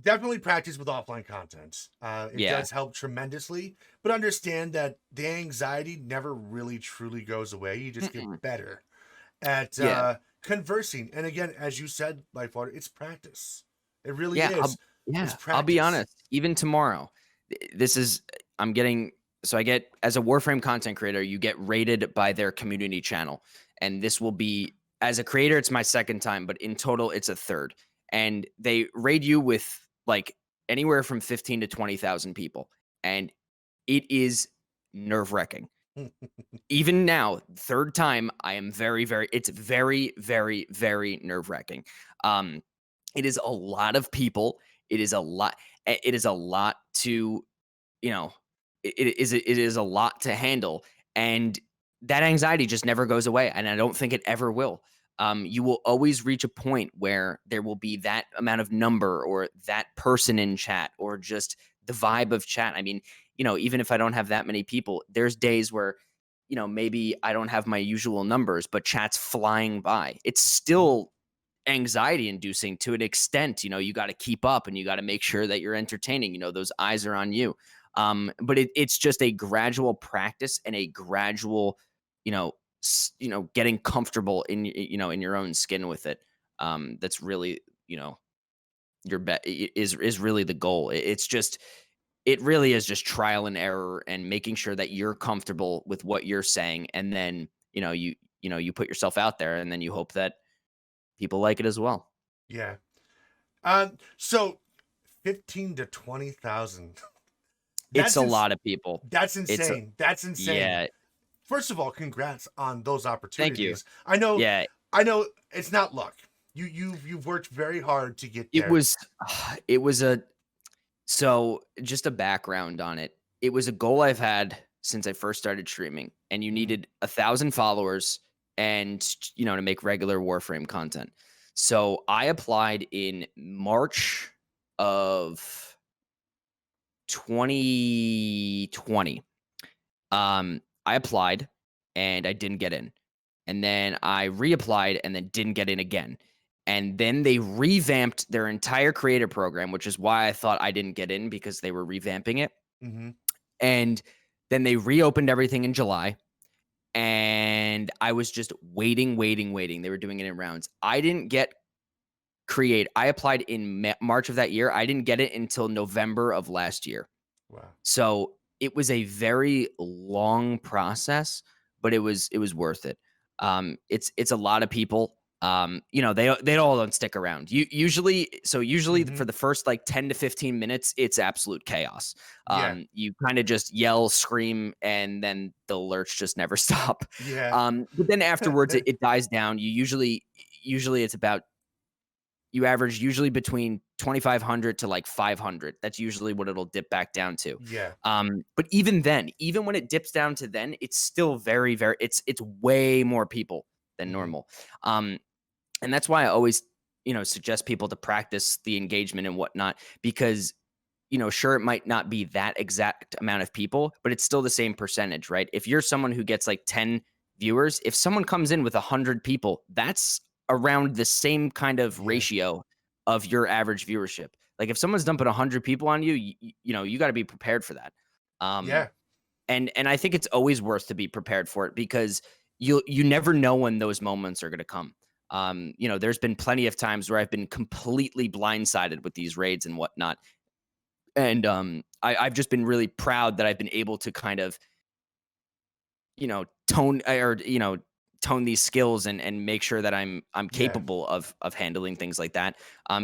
[SPEAKER 1] Definitely practice with offline content. It
[SPEAKER 2] Yeah.
[SPEAKER 1] does help tremendously, but understand that the anxiety never really truly goes away. You just get
[SPEAKER 2] Mm-mm.
[SPEAKER 1] better at
[SPEAKER 2] Yeah.
[SPEAKER 1] conversing. And again, as you said, Life Water, it's practice. It really
[SPEAKER 2] Yeah,
[SPEAKER 1] is. It's
[SPEAKER 2] I'll be
[SPEAKER 1] practice.
[SPEAKER 2] honest, even tomorrow, this is I'm getting so I get, as a Warframe content creator, you get rated by their community channel. And this will be, as a creator, it's my second time, but in total it's a third. And they rate you with like anywhere from 15 to 20,000 people. And it is nerve-wracking. Even now, third time, I am it's very, very, very nerve-wracking. Um, it is a lot of people. It is a lot. It is a lot to, you know, it is a lot to handle, and that anxiety just never goes away, and I don't think it ever will. You will always reach a point where there will be that amount of number, or that person in chat, or just the vibe of chat. I mean, even if I don't have that many people, there's days where, maybe I don't have my usual numbers, but chat's flying by. It's
[SPEAKER 1] Mhm.
[SPEAKER 2] still anxiety inducing to an extent. You got to keep up, and you got to make sure that you're entertaining. Those eyes are on you. But it's just a gradual practice and a gradual, getting comfortable in your own skin with it. That's really, your bet is really the goal. It really is just trial and error, and making sure that you're comfortable with what you're saying, and then, you put yourself out there, and then you hope that people like it as well.
[SPEAKER 1] Yeah. So 15 to 20,000.
[SPEAKER 2] It's
[SPEAKER 1] That's
[SPEAKER 2] a
[SPEAKER 1] ins-
[SPEAKER 2] lot of people.
[SPEAKER 1] that's
[SPEAKER 2] It's a
[SPEAKER 1] insane. That's insane.
[SPEAKER 2] Yeah,
[SPEAKER 1] First of all, congrats on those
[SPEAKER 2] thank you.
[SPEAKER 1] opportunities.
[SPEAKER 2] Yeah,
[SPEAKER 1] I know it's not luck. You've worked very hard to get
[SPEAKER 2] it
[SPEAKER 1] there.
[SPEAKER 2] was it was a so just a background on it. It was a goal I've had since I first started streaming, and you
[SPEAKER 1] Mhm.
[SPEAKER 2] needed 1,000 followers and, to make regular Warframe content. So I applied in March of 2020. I applied and I didn't get in. And then I reapplied and then didn't get in again. And then they revamped their entire creator program, which is why I thought I didn't get in because they were revamping it.
[SPEAKER 1] Mm-hmm.
[SPEAKER 2] And then they reopened everything in July. And I was just waiting, waiting, waiting. They were doing it in rounds. I didn't get create. I applied in March of that year. I didn't get it until November of last year.
[SPEAKER 1] Wow.
[SPEAKER 2] So it was a very long process, but it was worth it. It's a lot of people. They all don't stick around. Usually
[SPEAKER 1] Mm-hmm.
[SPEAKER 2] for the first like 10 to 15 minutes, it's absolute chaos.
[SPEAKER 1] Yeah.
[SPEAKER 2] You kind of just yell, scream, and then the lurch just never stop.
[SPEAKER 1] Yeah.
[SPEAKER 2] But then afterwards, it dies down. Usually it's about you average usually between 2,500 to like 500. That's usually what it'll dip back down to.
[SPEAKER 1] Yeah.
[SPEAKER 2] But even then, even when it dips down to then, it's still very, very, it's way more people than
[SPEAKER 1] Mm-hmm.
[SPEAKER 2] normal. Um, and that's why I always, suggest people to practice the engagement and whatnot, because, sure, it might not be that exact amount of people, but it's still the same percentage, right? If you're someone who gets like 10 viewers, if someone comes in with 100 people, that's around the same kind of
[SPEAKER 1] Yeah.
[SPEAKER 2] ratio of your average viewership. Like if someone's dumping 100 people on you, you got to be prepared for that. Um,
[SPEAKER 1] Yeah.
[SPEAKER 2] and I think it's always worth to be prepared for it, because you never know when those moments are going to come. There's been plenty of times where I've been completely blindsided with these raids and whatnot, and I've just been really proud that I've been able to kind of tone these skills and make sure that I'm
[SPEAKER 1] Yeah.
[SPEAKER 2] capable of handling things like that.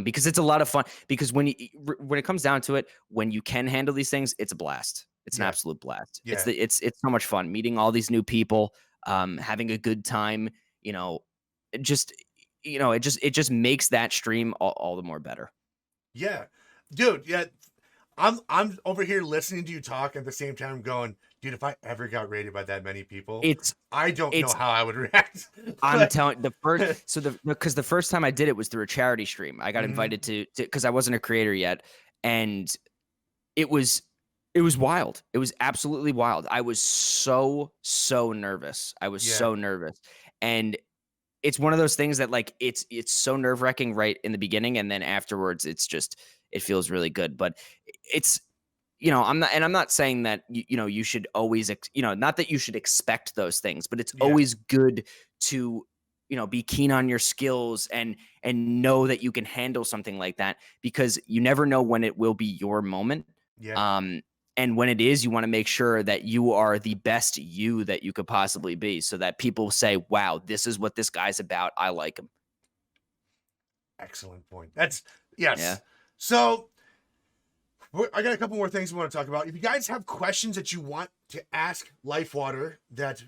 [SPEAKER 2] Because it's a lot of fun. Because when it comes down to it, when you can handle these things, it's a blast. It's an
[SPEAKER 1] Yeah.
[SPEAKER 2] absolute blast.
[SPEAKER 1] Yeah.
[SPEAKER 2] It's so much fun meeting all these new people, having a good time. You know, it just it just makes that stream all the more better.
[SPEAKER 1] Yeah. Dude, yeah. I'm over here listening to you talk at the same time going, dude, if I ever got rated by that many people,
[SPEAKER 2] It's
[SPEAKER 1] I don't know
[SPEAKER 2] it's
[SPEAKER 1] how I would react.
[SPEAKER 2] I'm
[SPEAKER 1] But
[SPEAKER 2] telling the first so the because the first time I did it was through a charity stream. I got
[SPEAKER 1] hmm
[SPEAKER 2] invited to because I wasn't a creator yet, and it was it was wild. It was absolutely wild. I was so nervous. I was
[SPEAKER 1] yeah.
[SPEAKER 2] so nervous. And it's one of those things that like it's so nerve-wracking right in the beginning, and then afterwards it feels really good. But it's I'm not saying that you should always not that you should expect those things, but it's
[SPEAKER 1] Yeah.
[SPEAKER 2] always good to be keen on your skills and know that you can handle something like that, because you never know when it will be your moment.
[SPEAKER 1] Yeah.
[SPEAKER 2] um and when it is, you want to make sure that you are the best you that you could possibly be, so that people say, wow, this is what this guy's about, I like him.
[SPEAKER 1] Excellent point. That's
[SPEAKER 2] Yeah.
[SPEAKER 1] yes. So I got a couple more things we want to talk about. If you guys have questions that you want to ask LifeWater that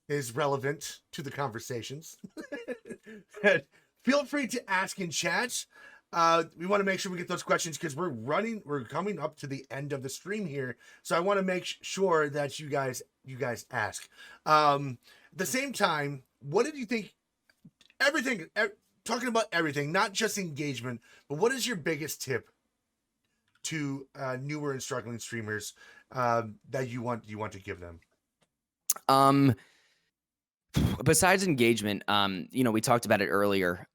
[SPEAKER 1] is relevant to the conversations, feel free to ask in chat. We want to make sure we get those questions because we're coming up to the end of the stream here. So I want to make sure that you guys ask. At the same time, what did you think? Everything, talking about everything, not just engagement, but what is your biggest tip to newer and struggling streamers that you want to give them?
[SPEAKER 2] um Besides engagement, we talked about it earlier.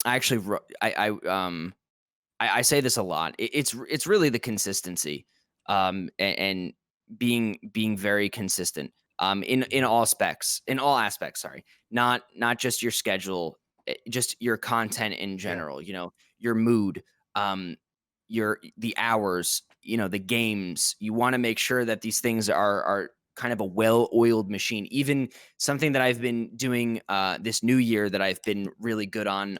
[SPEAKER 2] I actually, I say this a lot. It's really the consistency, and being very consistent, in
[SPEAKER 1] Mhm.
[SPEAKER 2] all aspects. Sorry, not just your schedule, just your content in
[SPEAKER 1] Yeah,
[SPEAKER 2] general. Your mood, um, the hours, the games. You want to make sure that these things are kind of a well-oiled machine. Even something that I've been doing this new year that I've been really good on,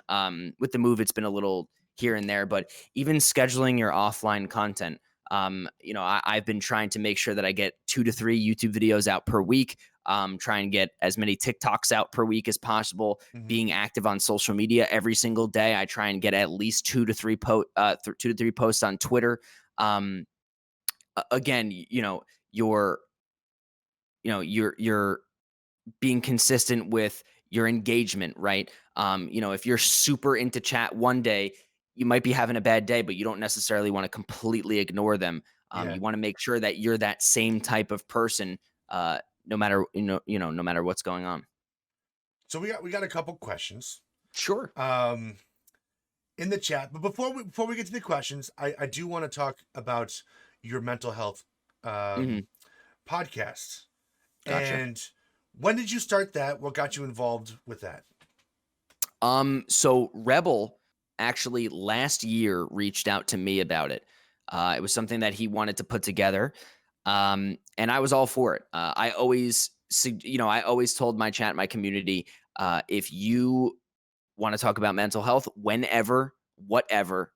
[SPEAKER 2] with the move. It's been a little here and there, but even scheduling your offline content. I've been trying to make sure that I get 2 to 3 YouTube videos out per week. Try and get as many TikToks out per week as possible.
[SPEAKER 1] hmm
[SPEAKER 2] Being active on social media every single day. I try and get at least 2 to 3 posts on Twitter. Um, Again, your you're being consistent with your engagement, right? If you're super into chat one day, you might be having a bad day, but you don't necessarily want to completely ignore them.
[SPEAKER 1] yeah.
[SPEAKER 2] You want to make sure that you're that same type of person, no matter no matter what's going on.
[SPEAKER 1] So we got a couple questions.
[SPEAKER 2] Sure.
[SPEAKER 1] um, in the chat. But before we get to the questions, I do want to talk about your mental health
[SPEAKER 2] Hmm.
[SPEAKER 1] podcast.
[SPEAKER 2] Gotcha.
[SPEAKER 1] And when did you start that? What got you involved with that?
[SPEAKER 2] So Rebel actually last year reached out to me about it. It was something that he wanted to put together, and I was all for it. I always told my chat, my community, if you want to talk about mental health, whenever, whatever,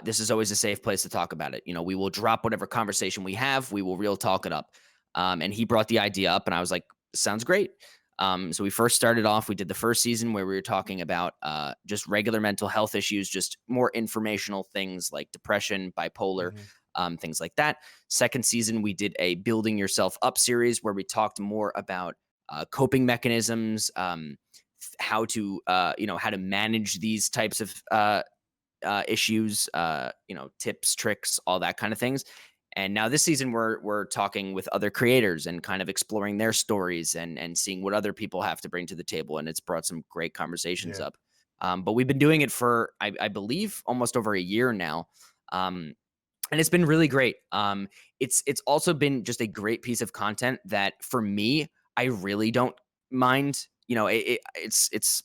[SPEAKER 2] this is always a safe place to talk about it. We will drop whatever conversation we have. We will real talk it up. And he brought the idea up, and I was like, sounds great. So we first started off. We did the first season where we were talking about just regular mental health issues, just more informational things like depression, bipolar,
[SPEAKER 1] Mm-hmm.
[SPEAKER 2] things like that. Second season, we did a building yourself up series where we talked more about coping mechanisms, how to manage these types of issues, tips, tricks, all that kind of things. And now this season we're talking with other creators and kind of exploring their stories and seeing what other people have to bring to the table. And it's brought some great conversations
[SPEAKER 1] Yeah.
[SPEAKER 2] up. But we've been doing it for I believe almost over a year now. And it's been really great. It's also been just a great piece of content that for me, I really don't mind. It's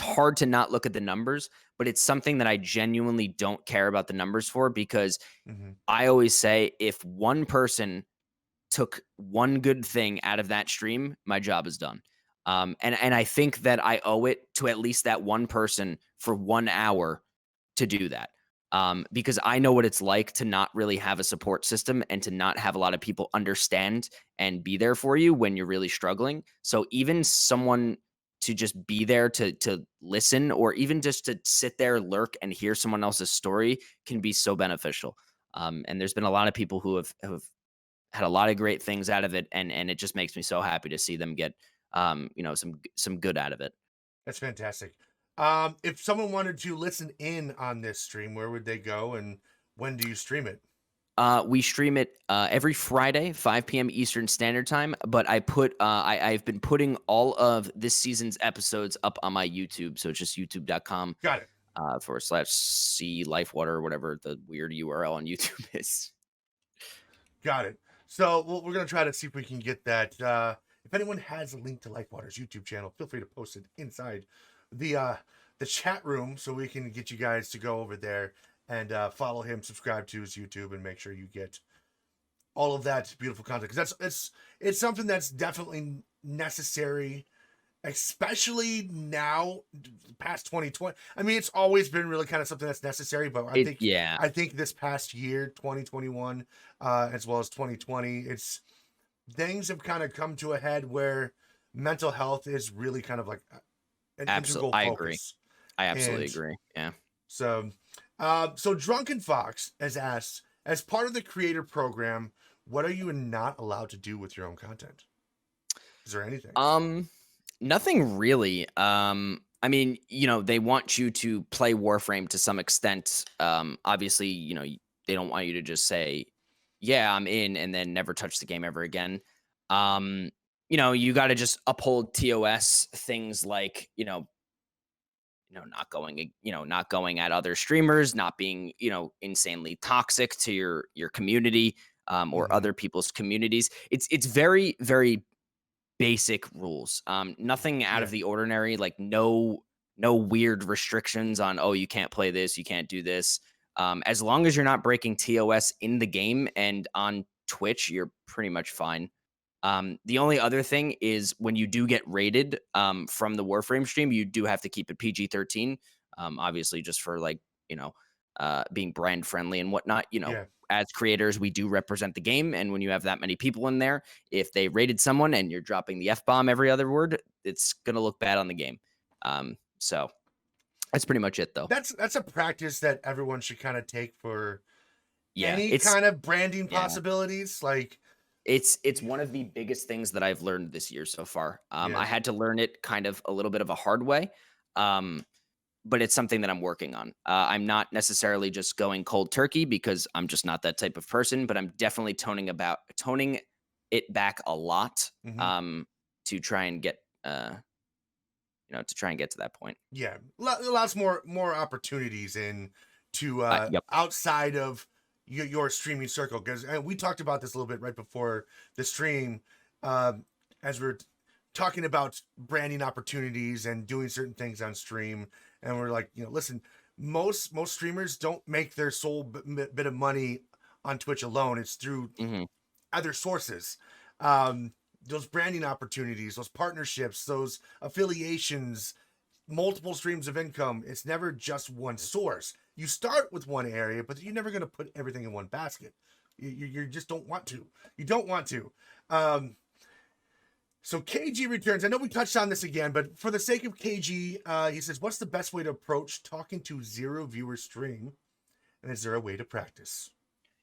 [SPEAKER 2] hard to not look at the numbers, but it's something that I genuinely don't care about the numbers for because
[SPEAKER 1] Mm-hmm.
[SPEAKER 2] I always say if one person took one good thing out of that stream, my job is done. And I think that I owe it to at least that one person for 1 hour to do that. Because I know what it's like to not really have a support system and to not have a lot of people understand and be there for you when you're really struggling. So even someone to just be there to listen or even just to sit there, lurk and hear someone else's story can be so beneficial. And there's been a lot of people who have had a lot of great things out of it, and it just makes me so happy to see them get some good out of it.
[SPEAKER 1] That's fantastic. If someone wanted to listen in on this stream, where would they go, and when do you stream it?
[SPEAKER 2] We stream it every Friday, 5 p.m. Eastern Standard Time. But I've been putting all of this season's episodes up on my YouTube, so it's just youtube.com
[SPEAKER 1] Got it.
[SPEAKER 2] /C_Lifewater, whatever the weird URL on YouTube is.
[SPEAKER 1] Got it. So we're gonna try to see if we can get that. If anyone has a link to Lifewater's YouTube channel, feel free to post it inside the chat room so we can get you guys to go over there and follow him, subscribe to his YouTube, and make sure you get all of that beautiful content because it's something that's definitely necessary, especially now past 2020. I mean, it's always been really kind of something that's necessary, but i
[SPEAKER 2] It
[SPEAKER 1] think
[SPEAKER 2] Yeah,
[SPEAKER 1] i think this past year 2021 as well as 2020, it's things have kind of come to a head where mental health is really kind of like an
[SPEAKER 2] absolutely.
[SPEAKER 1] integral
[SPEAKER 2] I agree.
[SPEAKER 1] focus.
[SPEAKER 2] I absolutely
[SPEAKER 1] And
[SPEAKER 2] agree. Yeah.
[SPEAKER 1] so so Drunken Fox has asked, as part of the creator program, what are you not allowed to do with your own content? Is there anything?
[SPEAKER 2] Um, Nothing really. I mean, they want you to play Warframe to some extent. Obviously, they don't want you to just say, "Yeah, I'm in," and then never touch the game ever again. Um, you got to just uphold TOS things like, not going at other streamers, not being, insanely toxic to your community, or
[SPEAKER 1] Mm-hmm.
[SPEAKER 2] other people's communities. It's very, very basic rules. Nothing out
[SPEAKER 1] Yeah.
[SPEAKER 2] of the ordinary, like no weird restrictions on, oh, you can't play this, you can't do this. As long as you're not breaking TOS in the game and on Twitch, you're pretty much fine. The only other thing is when you do get rated from the Warframe stream, you do have to keep it PG-13. Obviously, just for like being brand friendly and whatnot.
[SPEAKER 1] Yeah.
[SPEAKER 2] As creators, we do represent the game, and when you have that many people in there, if they rated someone and you're dropping the F bomb every other word, it's gonna look bad on the game. So that's pretty much it, though.
[SPEAKER 1] That's a practice that everyone should kind of take for
[SPEAKER 2] Yeah,
[SPEAKER 1] any kind of branding
[SPEAKER 2] yeah.
[SPEAKER 1] possibilities. Like,
[SPEAKER 2] It's one of the biggest things that I've learned this year so far.
[SPEAKER 1] yeah.
[SPEAKER 2] I had to learn it kind of a little bit of a hard way, um, but it's something that I'm working on. I'm not necessarily just going cold turkey because I'm just not that type of person, but I'm definitely toning it back a lot
[SPEAKER 1] Hmm.
[SPEAKER 2] to try and get to try and get to that point.
[SPEAKER 1] Yeah, lots more opportunities in to
[SPEAKER 2] Yep.
[SPEAKER 1] outside of your streaming circle, because we talked about this a little bit right before the stream, um, as we are talking about branding opportunities and doing certain things on stream, and we're like, listen, most streamers don't make their sole bit of money on Twitch alone. It's through
[SPEAKER 2] Hmm.
[SPEAKER 1] other sources. Um, those branding opportunities, those partnerships, those affiliations, multiple streams of income. It's never just one source. You start with one area, but you're never going to put everything in one basket. You just don't want to. You don't want to. So KG returns. I know we touched on this again, but for the sake of KG, he says, "What's the best way to approach talking to zero viewer stream? And is there a way to practice?"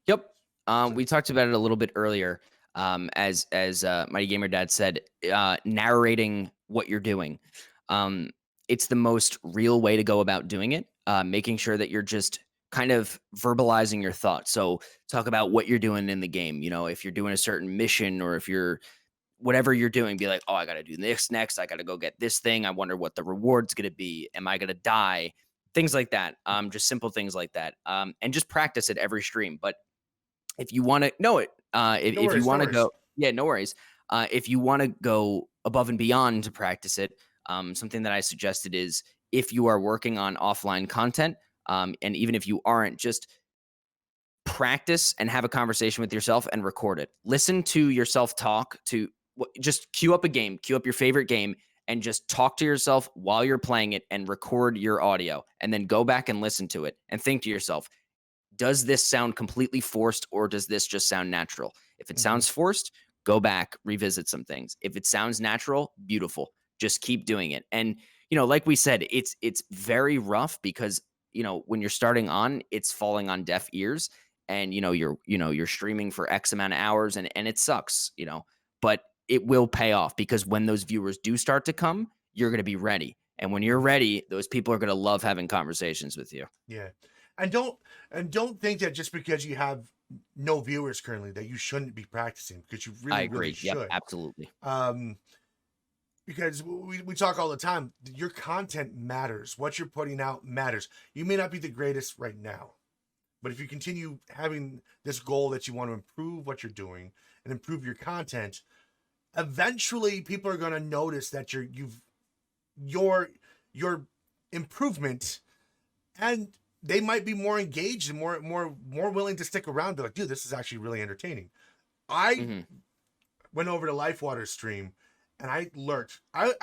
[SPEAKER 2] Yep.
[SPEAKER 1] So,
[SPEAKER 2] We talked about it a little bit earlier. As Mighty Gamer Dad said, narrating what you're doing. Um, it's the most real way to go about doing it. Making sure that you're just kind of verbalizing your thoughts. So talk about what you're doing in the game. If you're doing a certain mission, or if you're whatever you're doing, be like, oh, I got to do this next. I got to go get this thing. I wonder what the reward's going to be. Am I going to die? Things like that. Just simple things like that. And just practice it every stream. But if you want to know it, if,
[SPEAKER 1] no
[SPEAKER 2] if you
[SPEAKER 1] worries, no
[SPEAKER 2] want to
[SPEAKER 1] worries.
[SPEAKER 2] go, yeah, no worries. If you want to go above and beyond to practice it, something that I suggested is, if you are working on offline content, and even if you aren't, just practice and have a conversation with yourself and record it. Listen to yourself talk to just queue up a game, queue up your favorite game, and just talk to yourself while you're playing it and record your audio, and then go back and listen to it and think to yourself, does this sound completely forced, or does this just sound natural? If it
[SPEAKER 1] Mm-hmm.
[SPEAKER 2] sounds forced, go back, revisit some things. If it sounds natural, beautiful. Just keep doing it. And like we said, it's very rough because when you're starting on, it's falling on deaf ears, and you're streaming for X amount of hours, and it sucks, but it will pay off, because when those viewers do start to come, you're going to be ready. And when you're
[SPEAKER 1] Mm-hmm.
[SPEAKER 2] ready, those people are going to love having conversations with you.
[SPEAKER 1] Yeah, and don't think that just because you have no viewers currently that you shouldn't be practicing, because you
[SPEAKER 2] I
[SPEAKER 1] really
[SPEAKER 2] agree. Yep,
[SPEAKER 1] should.
[SPEAKER 2] absolutely.
[SPEAKER 1] Um, because we talk all the time. Your content matters. What you're putting out matters. You may not be the greatest right now, but if you continue having this goal that you want to improve what you're doing and improve your content, eventually people are going to notice that your improvement, and they might be more engaged and more willing to stick around. Be like, dude, this is actually really entertaining. I
[SPEAKER 2] Mhm.
[SPEAKER 1] went over to Lifewater's stream, and I lurked. I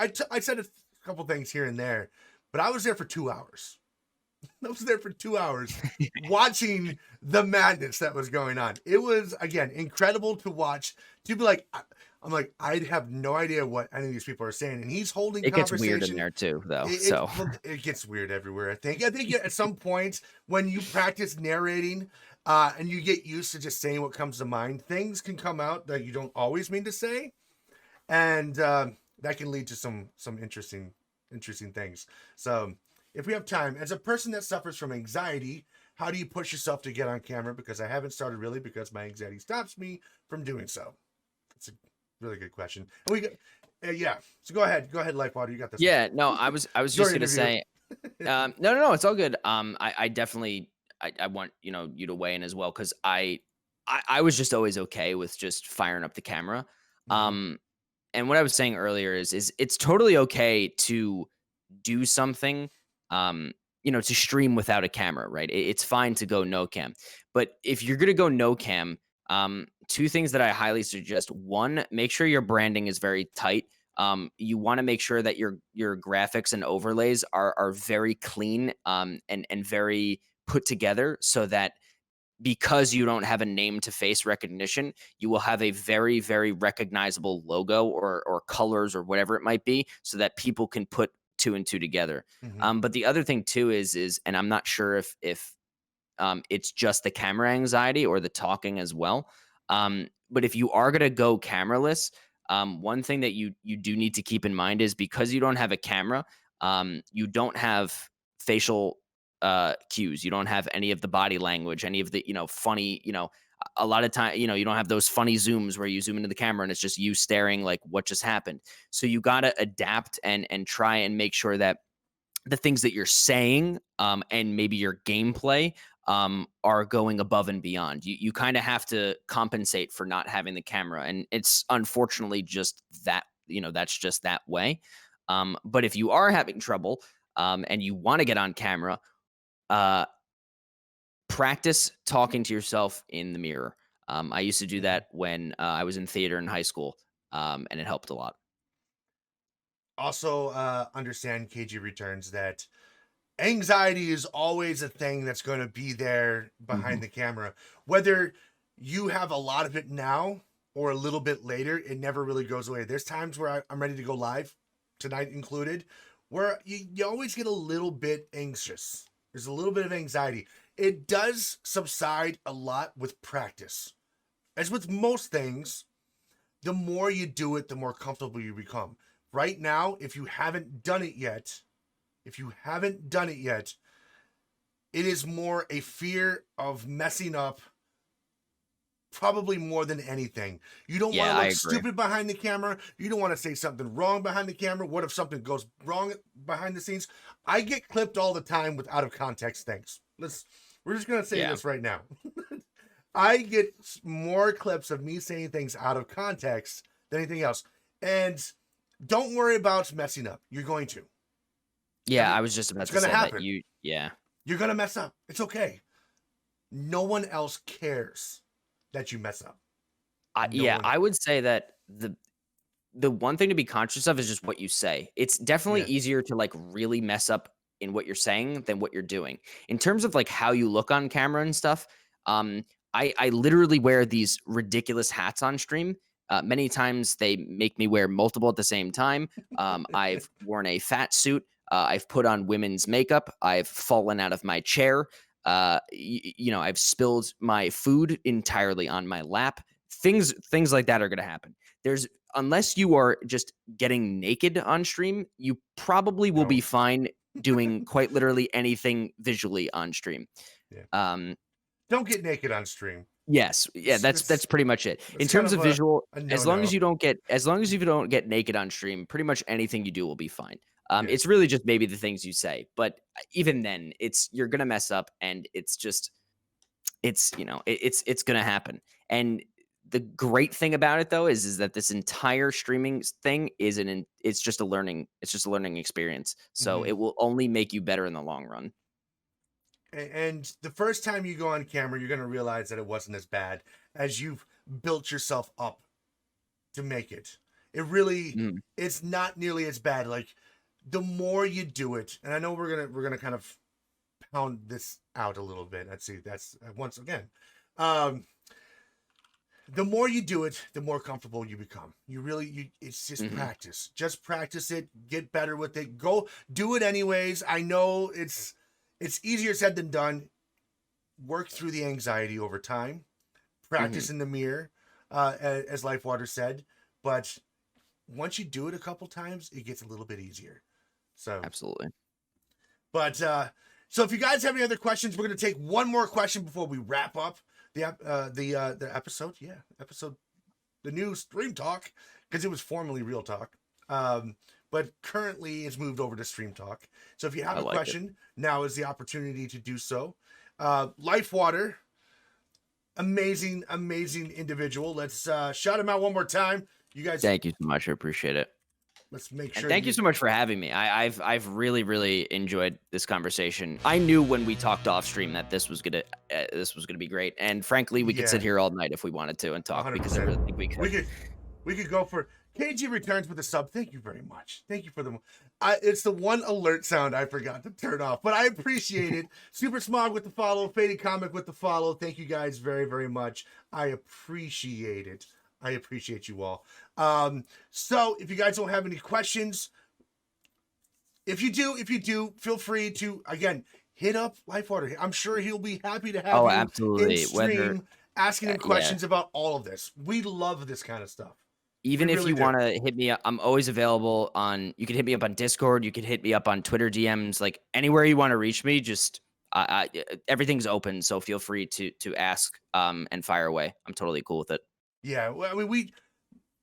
[SPEAKER 1] said a couple things here and there, but I was there for 2 hours. I was there for 2 hours watching the madness that was going on. It was, again, incredible to watch. To be like, I'm like, I have no idea what any of these people are saying, and he's holding
[SPEAKER 2] It gets weird in
[SPEAKER 1] conversation.
[SPEAKER 2] there too, though,
[SPEAKER 1] It
[SPEAKER 2] so
[SPEAKER 1] well, it gets weird everywhere. I think at some point when you practice narrating, and you get used to just saying what comes to mind, things can come out that you don't always mean to say, and that can lead to some interesting things. So, if we have time, as a person that suffers from anxiety, how do you push yourself to get on camera? Because I haven't started really, because my anxiety stops me from doing so. It's a really good question. And yeah. So go ahead, Lifewater. You got this one.
[SPEAKER 2] yeah, no, I was
[SPEAKER 1] Your
[SPEAKER 2] just gonna
[SPEAKER 1] interview.
[SPEAKER 2] say, no, no, no, it's all good. I definitely, I want, you to weigh in as well, 'cause I was just always okay with just firing up the camera.
[SPEAKER 1] Hmm.
[SPEAKER 2] Um, and what I was saying earlier is it's totally okay to do something, to stream without a camera, right? It's fine to go no cam. But if you're gonna go no cam, two things that I highly suggest. One, make sure your branding is very tight. You want to make sure that your graphics and overlays are very clean, and very put together, so that because you don't have a name to face recognition, you will have a very, very recognizable logo, or colors, or whatever it might be, so that people can put two and two together.
[SPEAKER 1] Hmm.
[SPEAKER 2] But the other thing too is, and I'm not sure if it's just the camera anxiety or the talking as well. But if you are gonna go cameraless, one thing that you do need to keep in mind is, because you don't have a camera, you don't have facial cues. You don't have any of the body language, any of the funny. a lot of time, you don't have those funny zooms where you zoom into the camera and it's just you staring like what just happened. So you got to adapt and try and make sure that the things that you're saying, and maybe your gameplay, are going above and beyond. You kind of have to compensate for not having the camera, and it's unfortunately just that that's just that way. But if you are having trouble, and you want to get on camera, uh, practice talking to yourself in the mirror. I used to do
[SPEAKER 1] Mhm.
[SPEAKER 2] that when I was in theater in high school, and it helped a lot.
[SPEAKER 1] Also, understand KG returns that anxiety is always a thing that's going to be there behind
[SPEAKER 2] Mhm.
[SPEAKER 1] the camera. Whether you have a lot of it now or a little bit later, it never really goes away. There's times where I'm ready to go live, tonight included, where you always get a little bit anxious. There's a little bit of anxiety. It does subside a lot with practice. As with most things, the more you do it, the more comfortable you become. Right now, if you haven't done it yet, it is more a fear of messing up, probably more than anything. You don't want
[SPEAKER 2] Yeah,
[SPEAKER 1] to
[SPEAKER 2] I
[SPEAKER 1] look
[SPEAKER 2] agree.
[SPEAKER 1] stupid behind the camera. You don't want to say something wrong behind the camera. What if something goes wrong behind the scenes? I get clipped all the time with out of context things. We're just gonna say
[SPEAKER 2] Yeah.
[SPEAKER 1] this right now. I get more clips of me saying things out of context than anything else. And don't worry about messing up. You're going to.
[SPEAKER 2] Yeah, I was just
[SPEAKER 1] It's
[SPEAKER 2] about to
[SPEAKER 1] gonna
[SPEAKER 2] say that.
[SPEAKER 1] happen.
[SPEAKER 2] Yeah.
[SPEAKER 1] You're gonna mess up. It's okay. No one else cares that you mess up. No
[SPEAKER 2] Yeah,
[SPEAKER 1] one.
[SPEAKER 2] I would say that the one thing to be conscious of is just what you say. It's definitely
[SPEAKER 1] Yeah.
[SPEAKER 2] easier to like really mess up in what you're saying than what you're doing. In terms of like how you look on camera and stuff, um, I literally wear these ridiculous hats on stream. Many times they make me wear multiple at the same time. I've worn a fat suit. I've put on women's makeup. I've fallen out of my chair. I've spilled my food entirely on my lap. Things like that are going to happen. There's Unless you are just getting naked on stream, you probably will be
[SPEAKER 1] No.
[SPEAKER 2] fine doing quite literally anything visually on stream.
[SPEAKER 1] Yeah.
[SPEAKER 2] Um,
[SPEAKER 1] Don't get naked on stream.
[SPEAKER 2] yes, yeah, that's
[SPEAKER 1] It's
[SPEAKER 2] pretty much it. In
[SPEAKER 1] it's kind
[SPEAKER 2] terms
[SPEAKER 1] of
[SPEAKER 2] of visual,
[SPEAKER 1] a no
[SPEAKER 2] as long as
[SPEAKER 1] no.
[SPEAKER 2] you don't get naked on stream, pretty much anything you do will be fine.
[SPEAKER 1] Yeah.
[SPEAKER 2] It's really just maybe the things you say, but even then, you're gonna mess up, and it's gonna happen. And the great thing about it though is that this entire streaming thing it's just a learning experience. So
[SPEAKER 1] Hmm.
[SPEAKER 2] it will only make you better in the long run.
[SPEAKER 1] And the first time you go on camera, you're gonna realize that it wasn't as bad as you've built yourself up to make it. It really,
[SPEAKER 2] Mm,
[SPEAKER 1] it's not nearly as bad. Like the more you do it, and I know we're gonna kind of pound this out a little bit. Let's see. That's once again. Um, the more you do it, the more comfortable you become. It's just
[SPEAKER 2] mhm.
[SPEAKER 1] practice. Just practice it, get better with it. Go do it anyways. I know it's easier said than done. Work through the anxiety over time. Practice
[SPEAKER 2] Mhm.
[SPEAKER 1] in the mirror, as Lifewater said. But once you do it a couple times, it gets a little bit easier. So,
[SPEAKER 2] Absolutely.
[SPEAKER 1] but so if you guys have any other questions, we're gonna take one more question before we wrap up the episode. Yeah, episode, the new Stream Talk, because it was formerly Real Talk. But currently it's moved over to Stream Talk. So if you have
[SPEAKER 2] I
[SPEAKER 1] a
[SPEAKER 2] like it.
[SPEAKER 1] question, now is the opportunity to do so. Lifewater, amazing, amazing individual. Let's shout him out one more time. You guys,
[SPEAKER 2] Thank you so much. I appreciate it.
[SPEAKER 1] let's make
[SPEAKER 2] And
[SPEAKER 1] sure
[SPEAKER 2] thank you
[SPEAKER 1] you.
[SPEAKER 2] so much for having me. I've really really enjoyed this conversation. I knew when we talked off stream that this was gonna be great. And frankly, we could sit
[SPEAKER 1] Yeah,
[SPEAKER 2] here all night if we wanted to and talk because I
[SPEAKER 1] 100%.
[SPEAKER 2] really think we
[SPEAKER 1] We
[SPEAKER 2] could.
[SPEAKER 1] could we could go for KG returns with a sub. Thank you very much. Thank you for the. It's the one alert sound I forgot to turn off, but I appreciate it. Super Smog with the follow, Faded Comic with the follow. Thank you guys very very much. I appreciate it. I appreciate you all. So if you guys don't have any questions, if you do, feel free to again hit up Lifewater. I'm sure he'll be happy to have
[SPEAKER 2] Oh,
[SPEAKER 1] you in
[SPEAKER 2] absolutely. Whether
[SPEAKER 1] stream asking him
[SPEAKER 2] yeah.
[SPEAKER 1] questions about all of this. We love this kind of stuff. We
[SPEAKER 2] Even if
[SPEAKER 1] really
[SPEAKER 2] you
[SPEAKER 1] do.
[SPEAKER 2] wanna hit me up, I'm always available on you can hit me up on Discord, you can hit me up on Twitter DMs, like, anywhere you wanna reach me, just everything's open, so feel free to ask and fire away. I'm totally cool with it.
[SPEAKER 1] Yeah, well, I mean,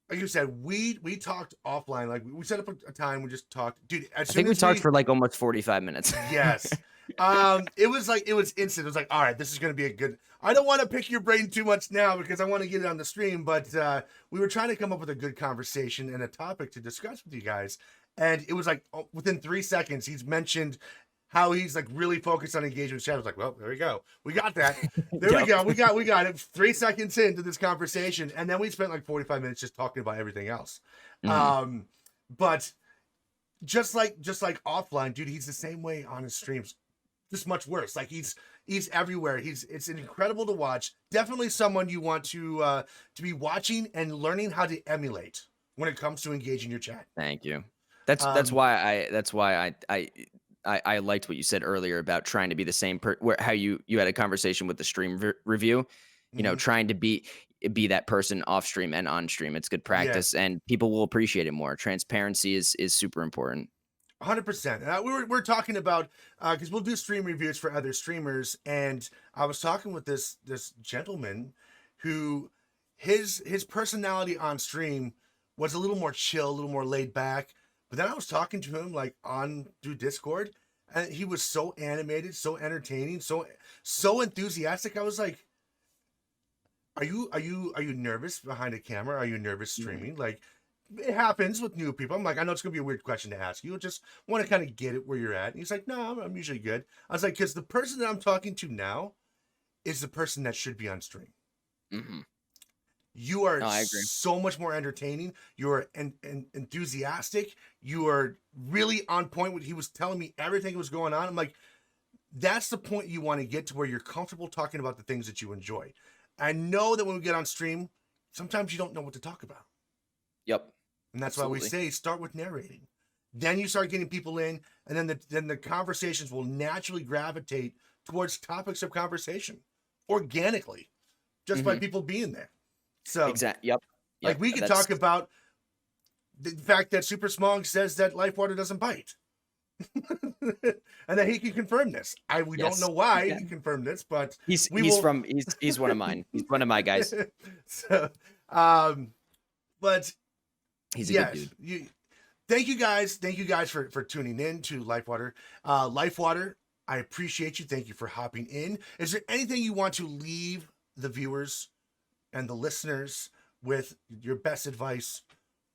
[SPEAKER 1] like you said, we talked offline. Like we set up a time, we just talked, dude. As
[SPEAKER 2] I
[SPEAKER 1] soon
[SPEAKER 2] think we
[SPEAKER 1] as
[SPEAKER 2] talked
[SPEAKER 1] we
[SPEAKER 2] for like almost 45 minutes.
[SPEAKER 1] Yes. It was like it was instant. It was like, all right, this is gonna be a good. I don't want to pick your brain too much now because I want to get it on the stream, but we were trying to come up with a good conversation and a topic to discuss with you guys. And it was like within 3 seconds, he's mentioned how he's like really focused on engagement chat. I was like, well, there we go. We got that. There we
[SPEAKER 2] Yep.
[SPEAKER 1] go. We got it 3 seconds into this conversation. And then we spent like 45 minutes just talking about everything else.
[SPEAKER 2] Mhm.
[SPEAKER 1] But just like offline, dude, he's the same way on his streams, just much worse. Like he's everywhere. It's incredible to watch. Definitely someone you want to be watching and learning how to emulate when it comes to engaging your chat.
[SPEAKER 2] Thank you. That's
[SPEAKER 1] Um,
[SPEAKER 2] why I liked what you said earlier about trying to be the same where how you had a conversation with the stream review,
[SPEAKER 1] mhm.
[SPEAKER 2] trying to be that person off stream and on stream. It's good practice
[SPEAKER 1] Yes,
[SPEAKER 2] and people will appreciate it more. Transparency is super important.
[SPEAKER 1] 100%. We're talking about because we'll do stream reviews for other streamers, and I was talking with this gentleman who his personality on stream was a little more chill, a little more laid back. But then I was talking to him like on through Discord, and he was so animated, so entertaining, so enthusiastic. I was like, are you nervous behind a camera? Are you nervous
[SPEAKER 2] Mhm.
[SPEAKER 1] streaming? Like it happens with new people. I'm like, I know it's gonna be a weird question to ask you. I just want to kind of get it where you're at. And he's like, no, I'm usually good. I was like, because the person that I'm talking to now is the person that should be on stream.
[SPEAKER 2] Mhm.
[SPEAKER 1] You are
[SPEAKER 2] No, I agree.
[SPEAKER 1] so much more entertaining. You are enthusiastic. You are really on point. With he was telling me everything that was going on. I'm like, that's the point you want to get to where you're comfortable talking about the things that you enjoy. I know that when we get on stream, sometimes you don't know what to talk about.
[SPEAKER 2] Yep.
[SPEAKER 1] And that's why we
[SPEAKER 2] Absolutely.
[SPEAKER 1] say start with narrating. Then you start getting people in, and then the conversations will naturally gravitate towards topics of conversation organically, just by
[SPEAKER 2] Mhm.
[SPEAKER 1] people being there. So,
[SPEAKER 2] Yep.
[SPEAKER 1] like,
[SPEAKER 2] Yep.
[SPEAKER 1] we could
[SPEAKER 2] That's
[SPEAKER 1] talk about the fact that Super Smog says that life water doesn't bite. And that he can confirm this. We don't
[SPEAKER 2] yes.
[SPEAKER 1] know why
[SPEAKER 2] Yeah.
[SPEAKER 1] he confirmed this, but
[SPEAKER 2] He's
[SPEAKER 1] we
[SPEAKER 2] he's
[SPEAKER 1] will.
[SPEAKER 2] from he's one of mine. He's one of my guys.
[SPEAKER 1] So, um, but
[SPEAKER 2] He's a good
[SPEAKER 1] yes,
[SPEAKER 2] dude.
[SPEAKER 1] thank you guys. Thank you guys for tuning in to Lifewater. Lifewater, I appreciate you. Thank you for hopping in. Is there anything you want to leave the viewers and the listeners with your best advice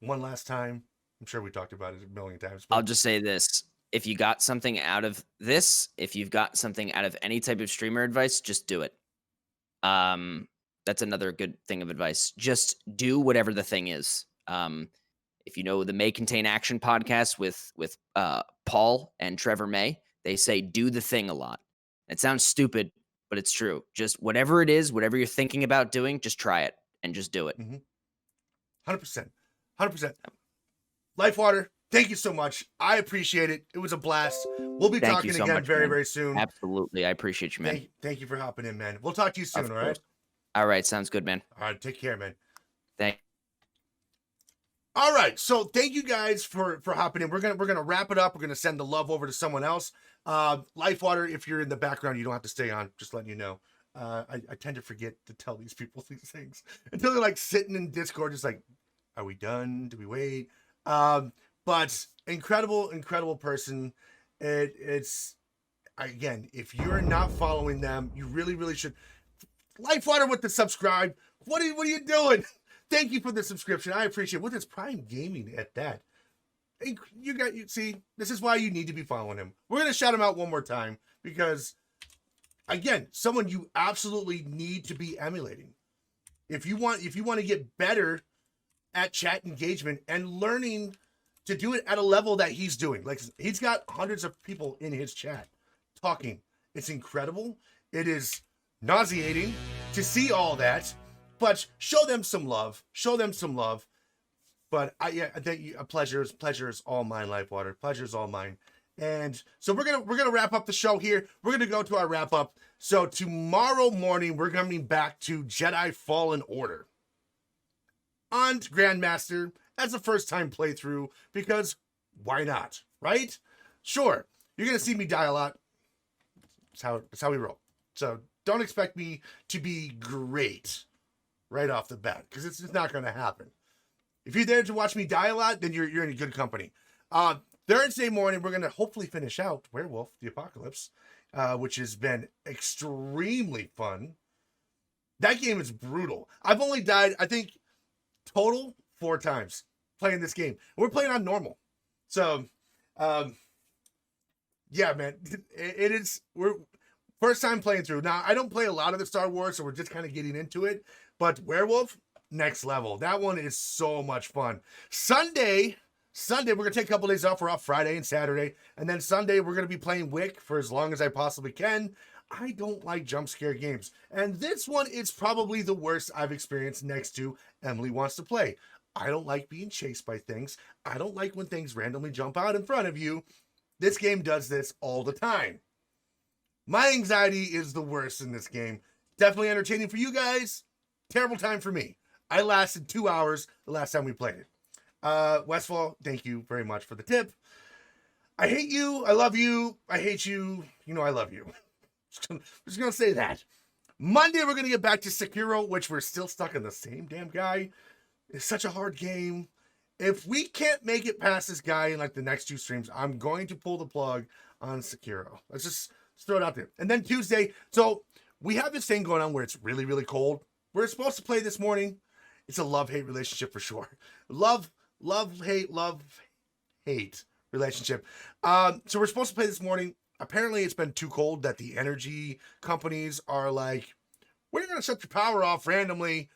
[SPEAKER 1] one last time? I'm sure we talked about it a million times,
[SPEAKER 2] I'll
[SPEAKER 1] but
[SPEAKER 2] just say this. If you got something out of this, if you've got something out of any type of streamer advice, just do it. Um, that's another good thing of advice. Just do whatever the thing is. If you know the May Contain Action podcast with Paul and Trevor May, they say do the thing a lot. It sounds stupid, but it's true. Just whatever it is, whatever you're thinking about doing, just try it and just do it.
[SPEAKER 1] 100%. 100%. Lifewater, thank you so much. I appreciate it. It was a blast. We'll be
[SPEAKER 2] Thank you
[SPEAKER 1] talking
[SPEAKER 2] so
[SPEAKER 1] again
[SPEAKER 2] much,
[SPEAKER 1] very,
[SPEAKER 2] man.
[SPEAKER 1] very soon.
[SPEAKER 2] Absolutely. I appreciate you, man.
[SPEAKER 1] Thank you for hopping in, man. We'll talk to you soon,
[SPEAKER 2] Of
[SPEAKER 1] all
[SPEAKER 2] course.
[SPEAKER 1] right?
[SPEAKER 2] All right. Sounds good, man.
[SPEAKER 1] All right, take care, man.
[SPEAKER 2] Thank
[SPEAKER 1] All right, so thank you guys for hopping in. We're gonna wrap it up. We're gonna send the love over to someone else. Lifewater, if you're in the background, you don't have to stay on. Just letting you know. I tend to forget to tell these people these things until they're like sitting in Discord, just like, are we done? Do we wait? But incredible person. It's again, if you're not following them, you really should. Lifewater with the subscribe. What are you doing? Thank you for the subscription. I appreciate it. With his Prime Gaming at that. You see, this is why you need to be following him. We're gonna shout him out one more time because again, someone you absolutely need to be emulating. If you want to get better at chat engagement and learning to do it at a level that he's doing. Like he's got hundreds of people in his chat talking. It's incredible. It is nauseating to see all that, but show them some love. Show them some love. But I think a pleasure is all mine, Lifewater. Pleasure is all mine. And so we're gonna wrap up the show here. We're gonna go to our wrap up. So tomorrow morning we're coming back to Jedi Fallen Order on Grandmaster as a first time playthrough because why not, right? Sure, you're gonna see me die a lot. That's how we roll. So don't expect me to be great right off the bat, because it's just not going to happen. If you're there to watch me die a lot, then you're in good company. Thursday morning, we're going to hopefully finish out Werewolf the Apocalypse, which has been extremely fun. That game is brutal. I've only died, I think, total 4 times playing this game. We're playing on normal. So, yeah, man, it is. We're first time playing through. Now, I don't play a lot of the Star Wars, so we're just kind of getting into it. But Werewolf, next level. That one is so much fun. Sunday, we're going to take a couple days off. We're off Friday and Saturday. And then Sunday, we're going to be playing Wick for as long as I possibly can. I don't like jump scare games. And this one is probably the worst I've experienced next to Emily Wants to Play. I don't like being chased by things. I don't like when things randomly jump out in front of you. This game does this all the time. My anxiety is the worst in this game. Definitely entertaining for you guys. Terrible time for me. I lasted 2 hours the last time we played it. Westfall, thank you very much for the tip. I hate you. I love you. I hate you. You know I love you. I'm just going to say that. Monday, we're going to get back to Sekiro, which we're still stuck in the same damn guy. It's such a hard game. If we can't make it past this guy in like the next 2 streams, I'm going to pull the plug on Sekiro. Let's throw it out there. And then Tuesday, so we have this thing going on where it's really, really cold. We're supposed to play this morning. It's a love-hate relationship for sure. Love, hate relationship. So we're supposed to play this morning. Apparently, it's been too cold that the energy companies are like, we're going to shut your power off randomly.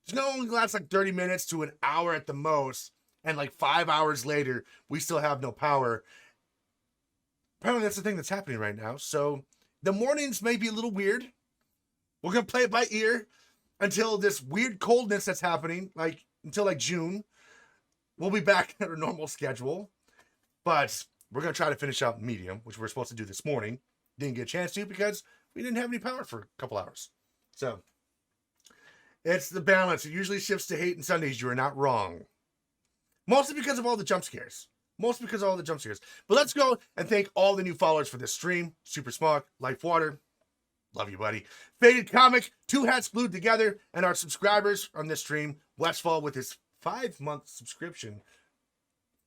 [SPEAKER 1] It's going to only last like 30 minutes to an hour at the most. And like 5 hours later, we still have no power. Apparently, that's the thing that's happening right now. So the mornings may be a little weird. We're going to play it by ear until this weird coldness that's happening, like until like June. We'll be back at our normal schedule. But we're going to try to finish out medium, which we're supposed to do this morning. Didn't get a chance to because we didn't have any power for a couple hours. So it's the balance. It usually shifts to hate and Sundays. You are not wrong. Mostly because of all the jump scares. But let's go and thank all the new followers for this stream. Super Smog, L1fewater, love you, buddy. Faded Comic, 2 hats glued together, and our subscribers on this stream. Westfall with his 5-month subscription.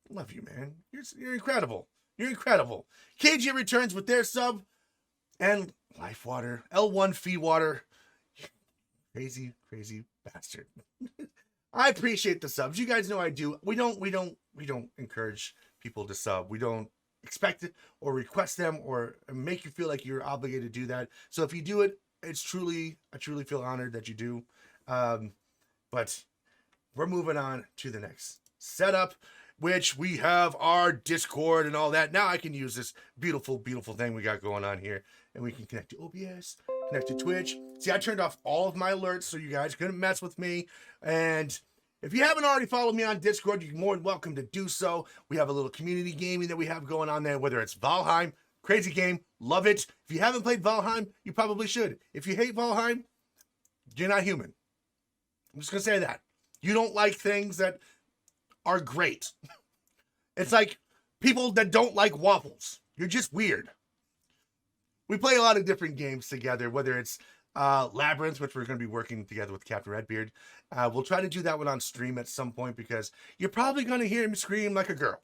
[SPEAKER 1] Love you, man. You're incredible. KG returns with their sub, and L1fewater, L1fewater. Crazy bastard. I appreciate the subs. You guys know I do. We don't encourage people to sub. We don't expect it or request them or make you feel like you're obligated to do that. So if you do it, I truly feel honored that you do. But we're moving on to the next setup, which we have our Discord and all that. Now I can use this beautiful thing we got going on here, and we can connect to OBS, connect to Twitch. See, I turned off all of my alerts so you guys couldn't mess with me. And if you haven't already followed me on Discord, you're more than welcome to do so. We have a little community gaming that we have going on there, whether it's Valheim, crazy game, love it. If you haven't played Valheim, you probably should. If you hate Valheim, you're not human. I'm just going to say that. You don't like things that are great. It's like people that don't like waffles. You're just weird. We play a lot of different games together, whether it's Labyrinth, which we're going to be working together with Captain Redbeard. We'll try to do that one on stream at some point because you're probably going to hear him scream like a girl.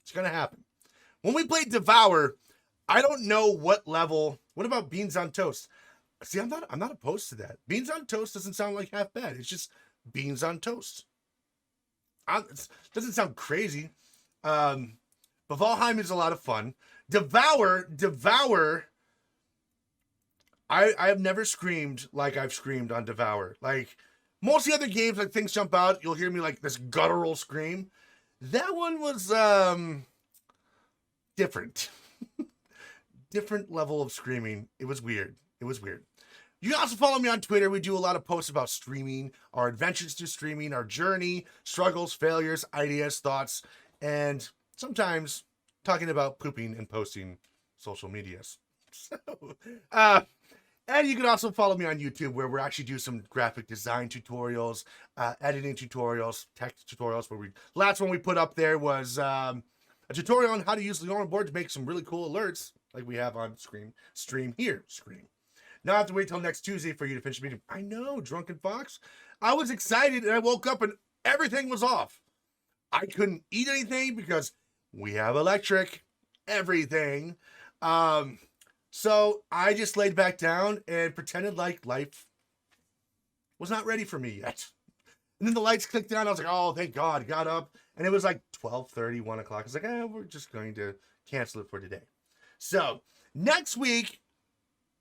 [SPEAKER 1] It's going to happen. When we played Devour, I don't know what level. What about Beans on Toast? See, I'm not opposed to that. Beans on Toast doesn't sound like half bad. It's just beans on toast. It doesn't sound crazy. But Valheim is a lot of fun. Devour. I have never screamed like I've screamed on Devour. Like most of the other games, like things jump out, you'll hear me like this guttural scream. That one was different. Different level of screaming. It was weird. You can also follow me on Twitter. We do a lot of posts about streaming, our adventures through streaming, our journey, struggles, failures, ideas, thoughts, and sometimes talking about pooping and posting social medias. So, and you can also follow me on YouTube, where we're actually do some graphic design tutorials, editing tutorials, text tutorials. Last one we put up there was a tutorial on how to use the normal board to make some really cool alerts. like we have on stream here. Now I have to wait till next Tuesday for you to finish the meeting. I know, Drunken Fox. I was excited and I woke up and everything was off. I couldn't eat anything because we have electric, everything. So I just laid back down and pretended like life was not ready for me yet. And then the lights clicked on. I was like, oh, thank God. Got up. And it was like 12:30, 1 o'clock. I was like, we're just going to cancel it for today. So next week,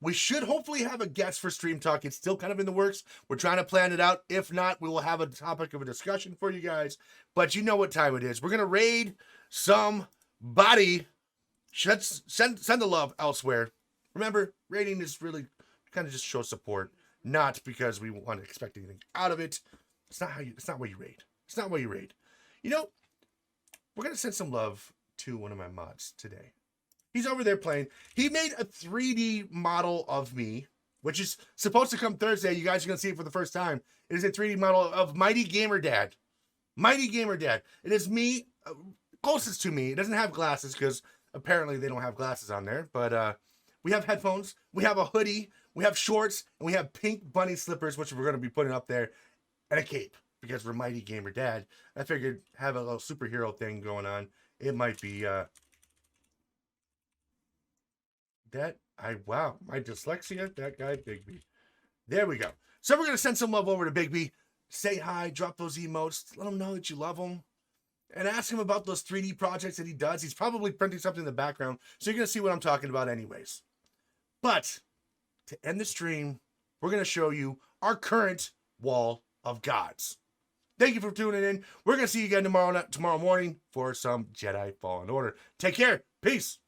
[SPEAKER 1] we should hopefully have a guest for Stream Talk. It's still kind of in the works. We're trying to plan it out. If not, we will have a topic of a discussion for you guys. But you know what time it is. We're going to raid somebody. Send the love elsewhere. Remember, raiding is really kind of just show support, not because we want to expect anything out of it. It's not why you raid. It's not why you raid. You know, we're going to send some love to one of my mods today. He's over there playing. He made a 3D model of me, which is supposed to come Thursday. You guys are going to see it for the first time. It is a 3D model of Mighty Gamer Dad. Mighty Gamer Dad. It is me, closest to me. It doesn't have glasses because apparently they don't have glasses on there. But we have headphones. We have a hoodie. We have shorts. And we have pink bunny slippers, which we're going to be putting up there. And a cape because we're Mighty Gamer Dad. I figured have a little superhero thing going on. It might be... wow, my dyslexia, that guy, Bigby. There we go. So we're going to send some love over to Bigby. Say hi, drop those emotes, let him know that you love him, and ask him about those 3D projects that he does. He's probably printing something in the background, so you're going to see what I'm talking about anyways. But to end the stream, we're going to show you our current wall of gods. Thank you for tuning in. We're going to see you again tomorrow morning for some Jedi Fallen Order. Take care. Peace.